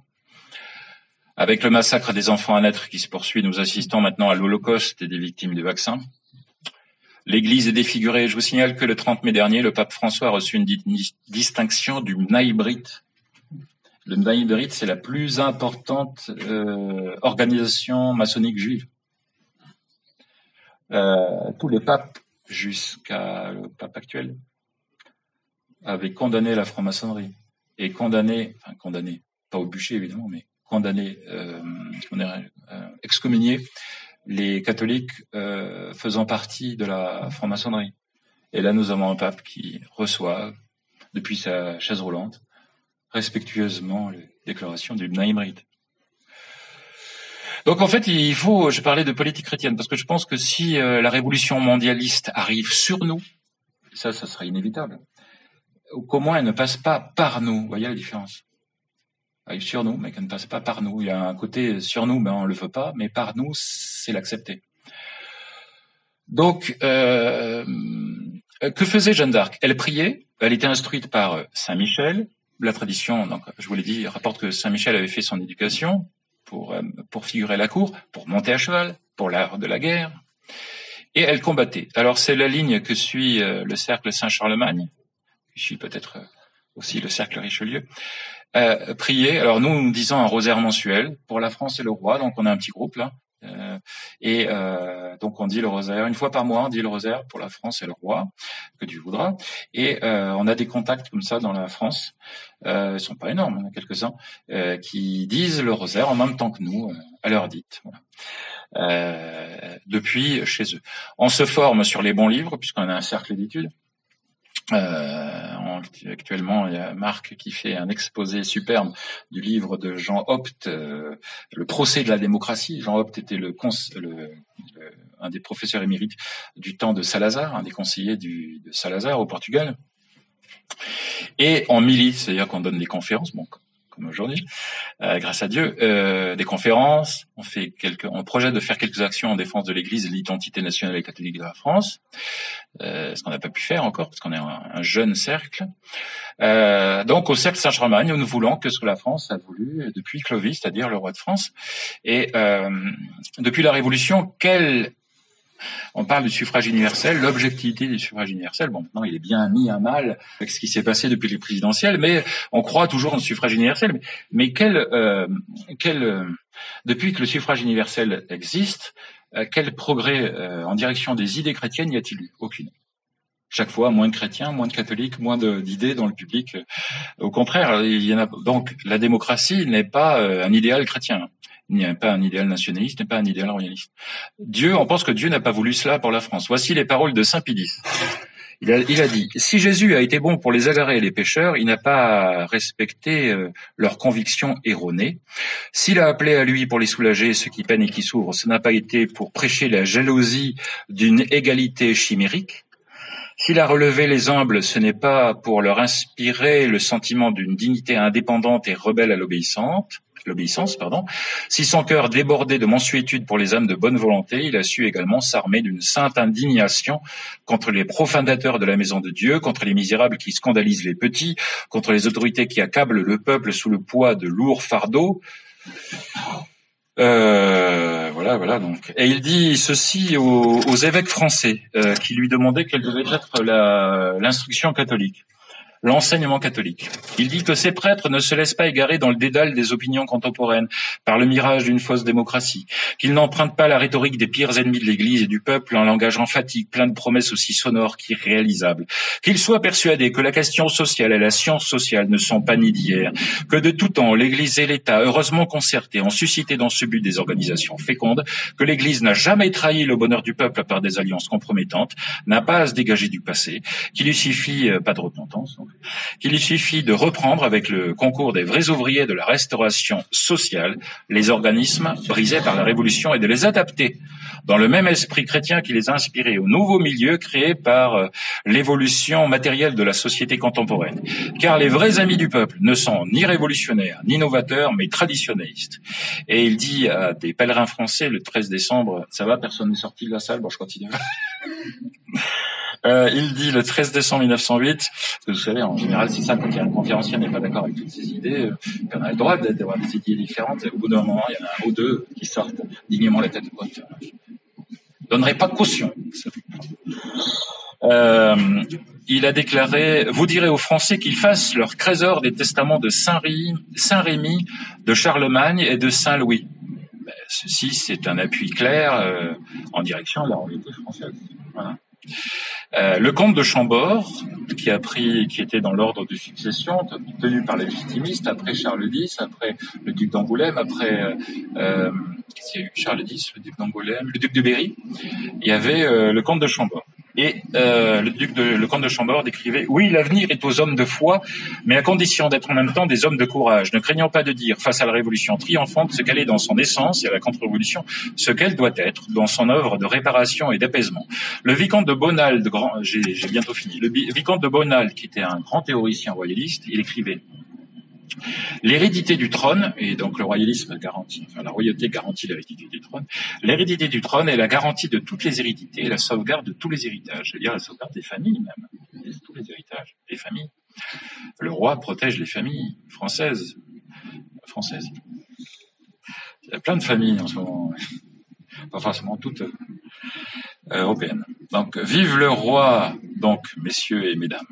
S1: Avec le massacre des enfants à naître qui se poursuit, nous assistons maintenant à l'Holocauste et des victimes du vaccin. L'Église est défigurée. Je vous signale que le 30 mai dernier, le pape François a reçu une distinction du Bnei Brit. Le Bnei Brit, c'est la plus importante organisation maçonnique juive. Tous les papes, jusqu'à le pape actuel, avaient condamné la franc-maçonnerie. Et condamné, pas au bûcher évidemment, mais condamné, excommunié les catholiques faisant partie de la franc-maçonnerie. Et là, nous avons un pape qui reçoit, depuis sa chaise roulante, respectueusement les déclarations du Bnei Brit. Donc en fait, je parlais de politique chrétienne, parce que je pense que si la révolution mondialiste arrive sur nous, ça sera inévitable, qu'au moins elle ne passe pas par nous. Vous voyez la différence? Elle arrive sur nous, mais qu'elle ne passe pas par nous. Il y a un côté sur nous, on le veut pas, mais par nous, c'est l'accepter. Donc, que faisait Jeanne d'Arc? Elle priait, elle était instruite par Saint Michel. La tradition, donc, je vous l'ai dit, rapporte que Saint Michel avait fait son éducation pour figurer la cour, pour monter à cheval, pour l'art de la guerre. Et elle combattait. Alors, c'est la ligne que suit le cercle Saint-Charlemagne, qui suit peut-être aussi le cercle Richelieu. Prier. Alors, nous disons un rosaire mensuel pour la France et le roi, donc on a un petit groupe là. Donc on dit le rosaire 1 fois par mois, on dit le rosaire pour la France et le roi, que Dieu voudra. Et on a des contacts comme ça dans la France, ils sont pas énormes, il y en a quelques-uns, qui disent le rosaire en même temps que nous, à l'heure dite. Voilà. Depuis chez eux. On se forme sur les bons livres, puisqu'on a un cercle d'études. Actuellement, il y a Marc qui fait un exposé superbe du livre de Jean Hoppt, Le procès de la démocratie. Jean Hoppt était un des professeurs émérites du temps de Salazar, un des conseillers de Salazar au Portugal. Et on milite, c'est-à-dire qu'on donne des conférences, bon, comme aujourd'hui, grâce à Dieu, des conférences. On projette de faire quelques actions en défense de l'Église et de l'identité nationale et catholique de la France. Ce qu'on n'a pas pu faire encore, parce qu'on est un jeune cercle. Donc au cercle Saint-Charlemagne, nous voulons que ce que la France a voulu depuis Clovis, c'est-à-dire le roi de France. Et depuis la Révolution, on parle du suffrage universel, l'objectivité du suffrage universel. Bon, maintenant, il est bien mis à mal avec ce qui s'est passé depuis les présidentielles, mais on croit toujours dans le suffrage universel. Mais depuis que le suffrage universel existe, quel progrès en direction des idées chrétiennes y a-t-il eu? Aucune. Chaque fois, moins de chrétiens, moins de catholiques, moins d'idées dans le public. Au contraire, il y en a. Donc, la démocratie n'est pas un idéal chrétien. Il n'y a pas un idéal nationaliste, n'est pas un idéal royaliste. On pense que Dieu n'a pas voulu cela pour la France. Voici les paroles de Saint Pidis. Il a dit, si Jésus a été bon pour les égarés et les pécheurs, il n'a pas respecté leurs convictions erronées. S'il a appelé à lui pour les soulager, ceux qui peinent et qui s'ouvrent, ce n'a pas été pour prêcher la jalousie d'une égalité chimérique. S'il a relevé les humbles, ce n'est pas pour leur inspirer le sentiment d'une dignité indépendante et rebelle à l'obéissance. Si son cœur débordait de mansuétude pour les âmes de bonne volonté, il a su également s'armer d'une sainte indignation contre les profanateurs de la maison de Dieu, contre les misérables qui scandalisent les petits, contre les autorités qui accablent le peuple sous le poids de lourds fardeaux. Voilà donc. Et il dit ceci aux évêques français qui lui demandaient quelle devait être l'instruction catholique. L'enseignement catholique. Il dit que ces prêtres ne se laissent pas égarer dans le dédale des opinions contemporaines par le mirage d'une fausse démocratie, qu'ils n'empruntent pas la rhétorique des pires ennemis de l'Église et du peuple en langage emphatique, plein de promesses aussi sonores qu'irréalisables, qu'ils soient persuadés que la question sociale et la science sociale ne sont pas nées d'hier, que de tout temps l'Église et l'État, heureusement concertés, ont suscité dans ce but des organisations fécondes, que l'Église n'a jamais trahi le bonheur du peuple par des alliances compromettantes, n'a pas à se dégager du passé, qu'il lui suffit, pas de repentance, donc, qu'il lui suffit de reprendre avec le concours des vrais ouvriers de la restauration sociale les organismes brisés par la Révolution et de les adapter dans le même esprit chrétien qui les a inspirés au nouveau milieu créé par l'évolution matérielle de la société contemporaine. Car les vrais amis du peuple ne sont ni révolutionnaires, ni novateurs, mais traditionnalistes. Et il dit à des pèlerins français le 13 décembre, ça va, personne n'est sorti de la salle, bon je continue. Il dit le 13 décembre 1908, vous savez, en général, c'est ça, quand il y a un conférencier n'est pas d'accord avec toutes ses idées, on a le droit d'avoir des idées différentes, et au bout d'un moment, il y en a un ou deux qui sortent dignement la tête haute. Je donnerai pas de caution. Il a déclaré, vous direz aux Français qu'ils fassent leur trésor des testaments de Saint-Rémy, de Charlemagne et de Saint-Louis. Ceci, c'est un appui clair en direction de la royauté française. Voilà. Le comte de Chambord, qui était dans l'ordre de succession, tenu par les légitimistes, après Charles X, après le duc d'Angoulême, après qu'est-ce qu'il y a eu, Charles X, le duc d'Angoulême, le duc de Berry, il y avait le comte de Chambord. Et le comte de Chambord décrivait « Oui, l'avenir est aux hommes de foi, mais à condition d'être en même temps des hommes de courage, ne craignant pas de dire, face à la révolution triomphante, ce qu'elle est dans son essence et à la contre-révolution, ce qu'elle doit être dans son œuvre de réparation et d'apaisement. » Le vicomte de Bonald, j'ai bientôt fini, le vicomte de Bonald, qui était un grand théoricien royaliste, il écrivait l'hérédité du trône, et donc le royalisme garantit, enfin la royauté garantit l'hérédité du trône, l'hérédité du trône est la garantie de toutes les hérédités et la sauvegarde de tous les héritages, c'est-à-dire la sauvegarde des familles même, tous les héritages, des familles. Le roi protège les familles françaises. Il y a plein de familles en ce moment, pas forcément toutes européennes. Donc, vive le roi, donc, messieurs et mesdames.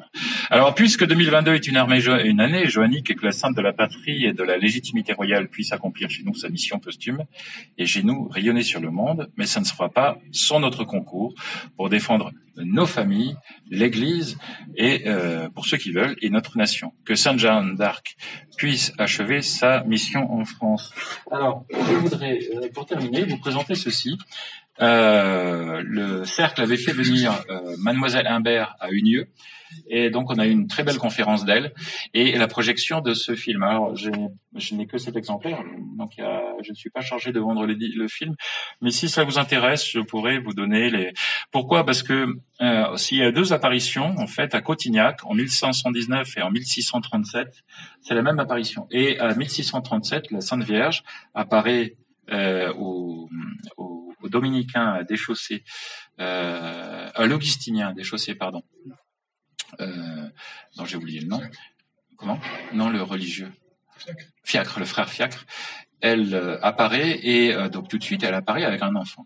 S1: Alors, puisque 2022 est une année joannique et que la sainte de la patrie et de la légitimité royale puisse accomplir chez nous sa mission posthume et chez nous rayonner sur le monde, mais ça ne se fera pas sans notre concours pour défendre nos familles, l'Église et, pour ceux qui veulent, et notre nation. Que Sainte Jeanne d'Arc puisse achever sa mission en France. Alors, je voudrais, pour terminer, vous présenter ceci. Le cercle avait fait venir Mademoiselle Imbert à Unieux et donc on a eu une très belle conférence d'elle et la projection de ce film. Alors je n'ai que cet exemplaire, donc je ne suis pas chargé de vendre le film, mais si ça vous intéresse, je pourrais vous donner les. Pourquoi? Parce que s'il y a deux apparitions en fait à Cotignac en 1519 et en 1637, c'est la même apparition. Et à 1637, la Sainte Vierge apparaît aux dominicains déchaussés, à l'augustinien déchaussé, pardon. Non, j'ai oublié le nom. Comment? Non, le religieux. Fiacre, le frère Fiacre. Elle apparaît et donc tout de suite, elle apparaît avec un enfant.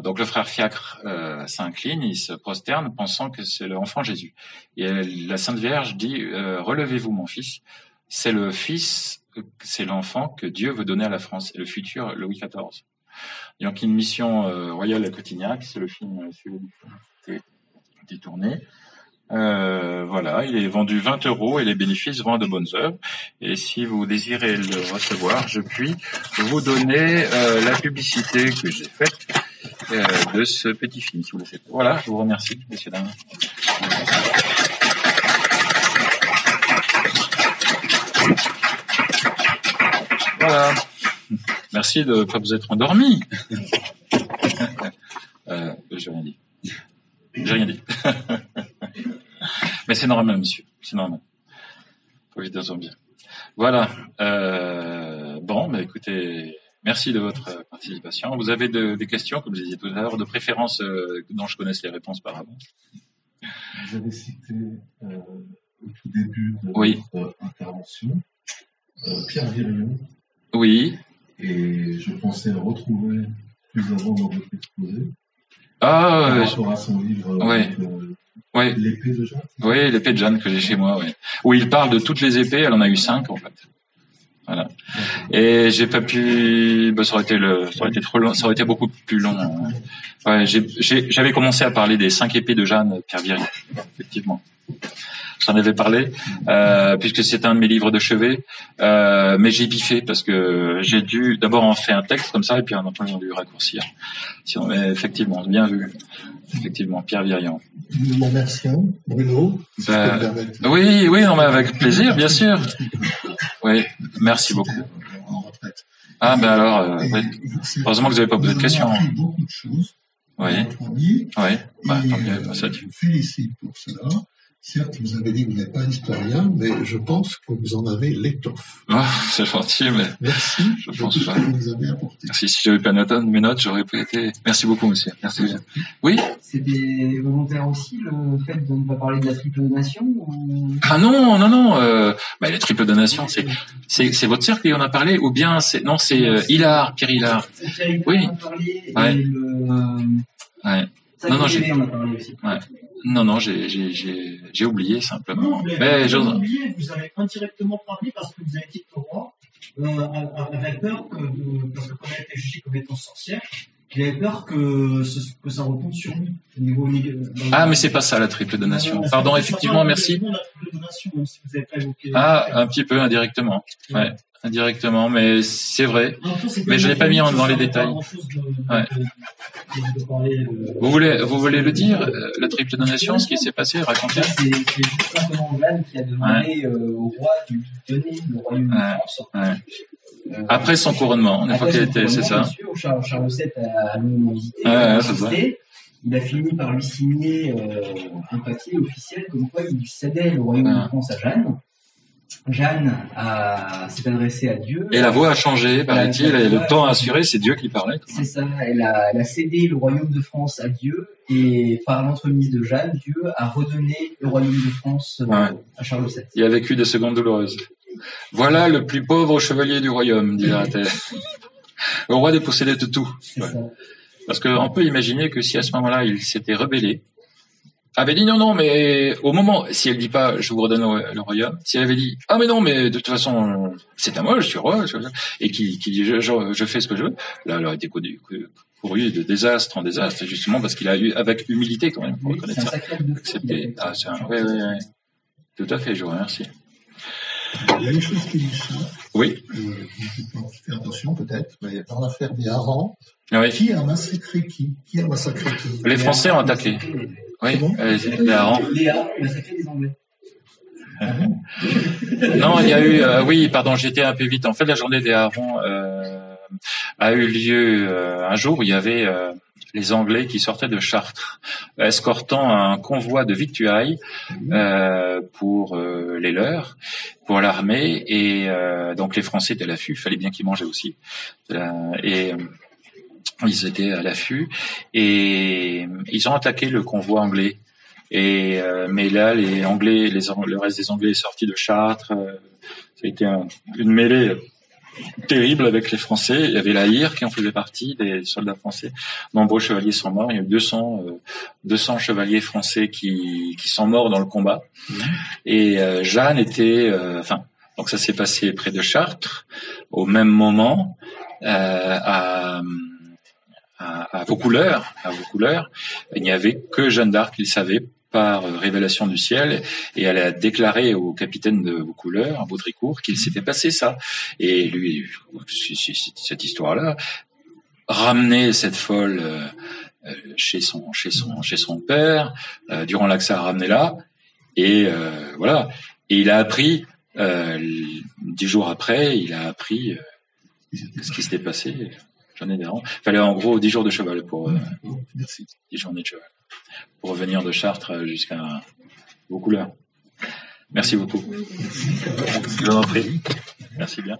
S1: Donc le frère Fiacre s'incline, il se prosterne, pensant que c'est l'enfant Jésus. Et la Sainte Vierge dit relevez-vous, mon fils. C'est le fils, c'est l'enfant que Dieu veut donner à la France, et le futur Louis XIV. Donc une mission royale à Cotignac, c'est le film qui est tourné. Voilà, il est vendu 20 € et les bénéfices vont à de bonnes œuvres. Et si vous désirez le recevoir, je puis vous donner la publicité que j'ai faite de ce petit film, si vous le faites. Voilà, je vous remercie, messieurs, dames. Voilà. Merci de ne pas vous être endormi. J'ai rien dit. J'ai rien dit. Mais c'est normal, monsieur. C'est normal. Profitez-en bien. Voilà. Bon, mais écoutez, merci de votre participation. Vous avez des questions, comme je disais tout à l'heure, de préférence dont je connaisse les réponses par avance.
S2: Vous avez cité au tout début de votre intervention Pierre Virion.
S1: Oui.
S2: Et je pensais le retrouver plus avant dans votre exposé.
S1: Par
S2: rapport à son livre L'épée de Jeanne.
S1: Oui, l'épée de Jeanne que j'ai chez moi, oui. Où il parle de toutes les épées, elle en a eu 5 en fait. Voilà. Et j'ai pas pu, ça aurait été trop long, ça aurait été beaucoup plus long. Ouais, j'avais commencé à parler des 5 épées de Jeanne Pierre Virion, effectivement. J'en avais parlé, puisque c'est un de mes livres de chevet, mais j'ai biffé parce que j'ai dû d'abord en faire un texte comme ça et puis en temps j'ai dû raccourcir. Sinon, mais effectivement, bien vu. Effectivement, Pierre Virion.
S2: Mon merci, Bruno.
S1: Oui, non, mais avec plaisir, bien sûr. Oui, merci beaucoup. Ah, ben alors, heureusement que vous n'avez pas posé de questions.
S2: Beaucoup de choses.
S1: Oui. Tant mieux, ça dit.
S2: Je vous félicite pour cela. Certes, vous avez dit que vous n'êtes pas historien, mais je pense que vous en avez l'étoffe.
S1: Oh, c'est gentil, mais
S2: merci.
S1: Je pense pas.
S2: Que vous avez apporté.
S1: Merci. Si j'avais pas mes notes, j'aurais pas été. Merci beaucoup, monsieur. Merci bien. Oui.
S3: C'était volontaire aussi le fait de ne pas parler de la triple donation ou...
S1: Ah non. La triple donation, c'est votre cercle qui en a parlé, ou bien c'est Hilar, Pierre Hilar. Oui.
S3: On a parlé,
S1: Ouais. Non, j'ai
S3: on a parlé aussi.
S1: Ouais. Non, j'ai oublié simplement.
S3: Non, vous avez oublié, vous avez indirectement parlé parce que vous avez dit que le roi avait peur parce que quand elle a été jugée comme étant sorcière, il avait peur que ça retombe sur lui.
S1: Ah, mais c'est pas ça la triple donation. Pardon, effectivement, merci.
S3: La triple donation, même si vous avez pas évoqué.
S1: Un petit peu indirectement. Ouais. Indirectement, mais c'est vrai. Mais je l'ai pas mis dans les détails. Vous voulez le dire, la triple donation, ce qui s'est passé, raconter?
S3: C'est juste simplement Jeanne qui a demandé au roi de lui donner le royaume de France.
S1: Après son couronnement, une fois qu'elle était, c'est ça.
S3: Bien sûr, Charles VII a longuement visité. Il a fini par lui signer un papier officiel comme quoi il cédait le royaume de France à Jeanne. Jeanne s'est adressée à Dieu.
S1: Et la voix a changé, paraît-il, et le temps a assuré, c'est Dieu qui parlait.
S3: C'est ça, elle a cédé le royaume de France à Dieu, et par l'entremise de Jeanne, Dieu a redonné le royaume de France à Charles VII.
S1: Il a vécu des secondes douloureuses. Voilà le plus pauvre chevalier du royaume, dirait-elle. Le roi dépossédé de tout.
S3: C'est ça.
S1: Parce qu'on peut imaginer que si à ce moment-là, il s'était rebellé, avait dit non, mais au moment, si elle dit pas, je vous redonne le royaume, si elle avait dit, ah mais non, mais de toute façon, c'est à moi, je suis roi, et qui dit, je fais ce que je veux, là, elle aurait été couru de désastre en désastre, justement parce qu'il a eu, avec humilité quand même, pour reconnaître ça. Accepter. Oui. Tout à fait, je vous remercie.
S2: Il y a une chose qui dit
S1: oui.
S2: Faire attention peut-être, mais dans l'affaire des harengs,
S1: qui
S2: a massacré qui? Qui a massacré qui?
S1: Les Français ont attaqué. Oui, les harengs.
S3: Les harengs ont massacré les Anglais.
S1: Non, il y a eu, j'étais un peu vite. En fait, la journée des harengs a eu lieu un jour où il y avait les Anglais qui sortaient de Chartres, escortant un convoi de victuailles pour les leurs, pour l'armée, et donc les Français étaient à l'affût, il fallait bien qu'ils mangeaient aussi, et ils étaient à l'affût, et ils ont attaqué le convoi anglais. Et mais là, les Anglais, le reste des Anglais est sorti de Chartres. Ça a été une mêlée terrible avec les Français. Il y avait la Hire qui en faisait partie, des soldats français. Nombreux chevaliers sont morts. Il y a eu 200 chevaliers français qui sont morts dans le combat. Et Jeanne était, donc ça s'est passé près de Chartres. Au même moment, à Vaucouleurs, il n'y avait que Jeanne d'Arc, il savait par révélation du ciel, et elle a déclaré au capitaine de Vaucouleurs, à Baudricourt, qu'il s'était passé ça. Et lui, cette histoire-là, ramener cette folle chez son père, durant l'accès à ramener là, et voilà. Et il a appris 10 jours après, il a appris ce qui s'était passé. J'en ai des rangs. Fallait en gros 10 jours de cheval pour 10 journées de cheval pour revenir de Chartres jusqu'à Vaucouleurs. Merci beaucoup. Je vous en prie. Merci bien.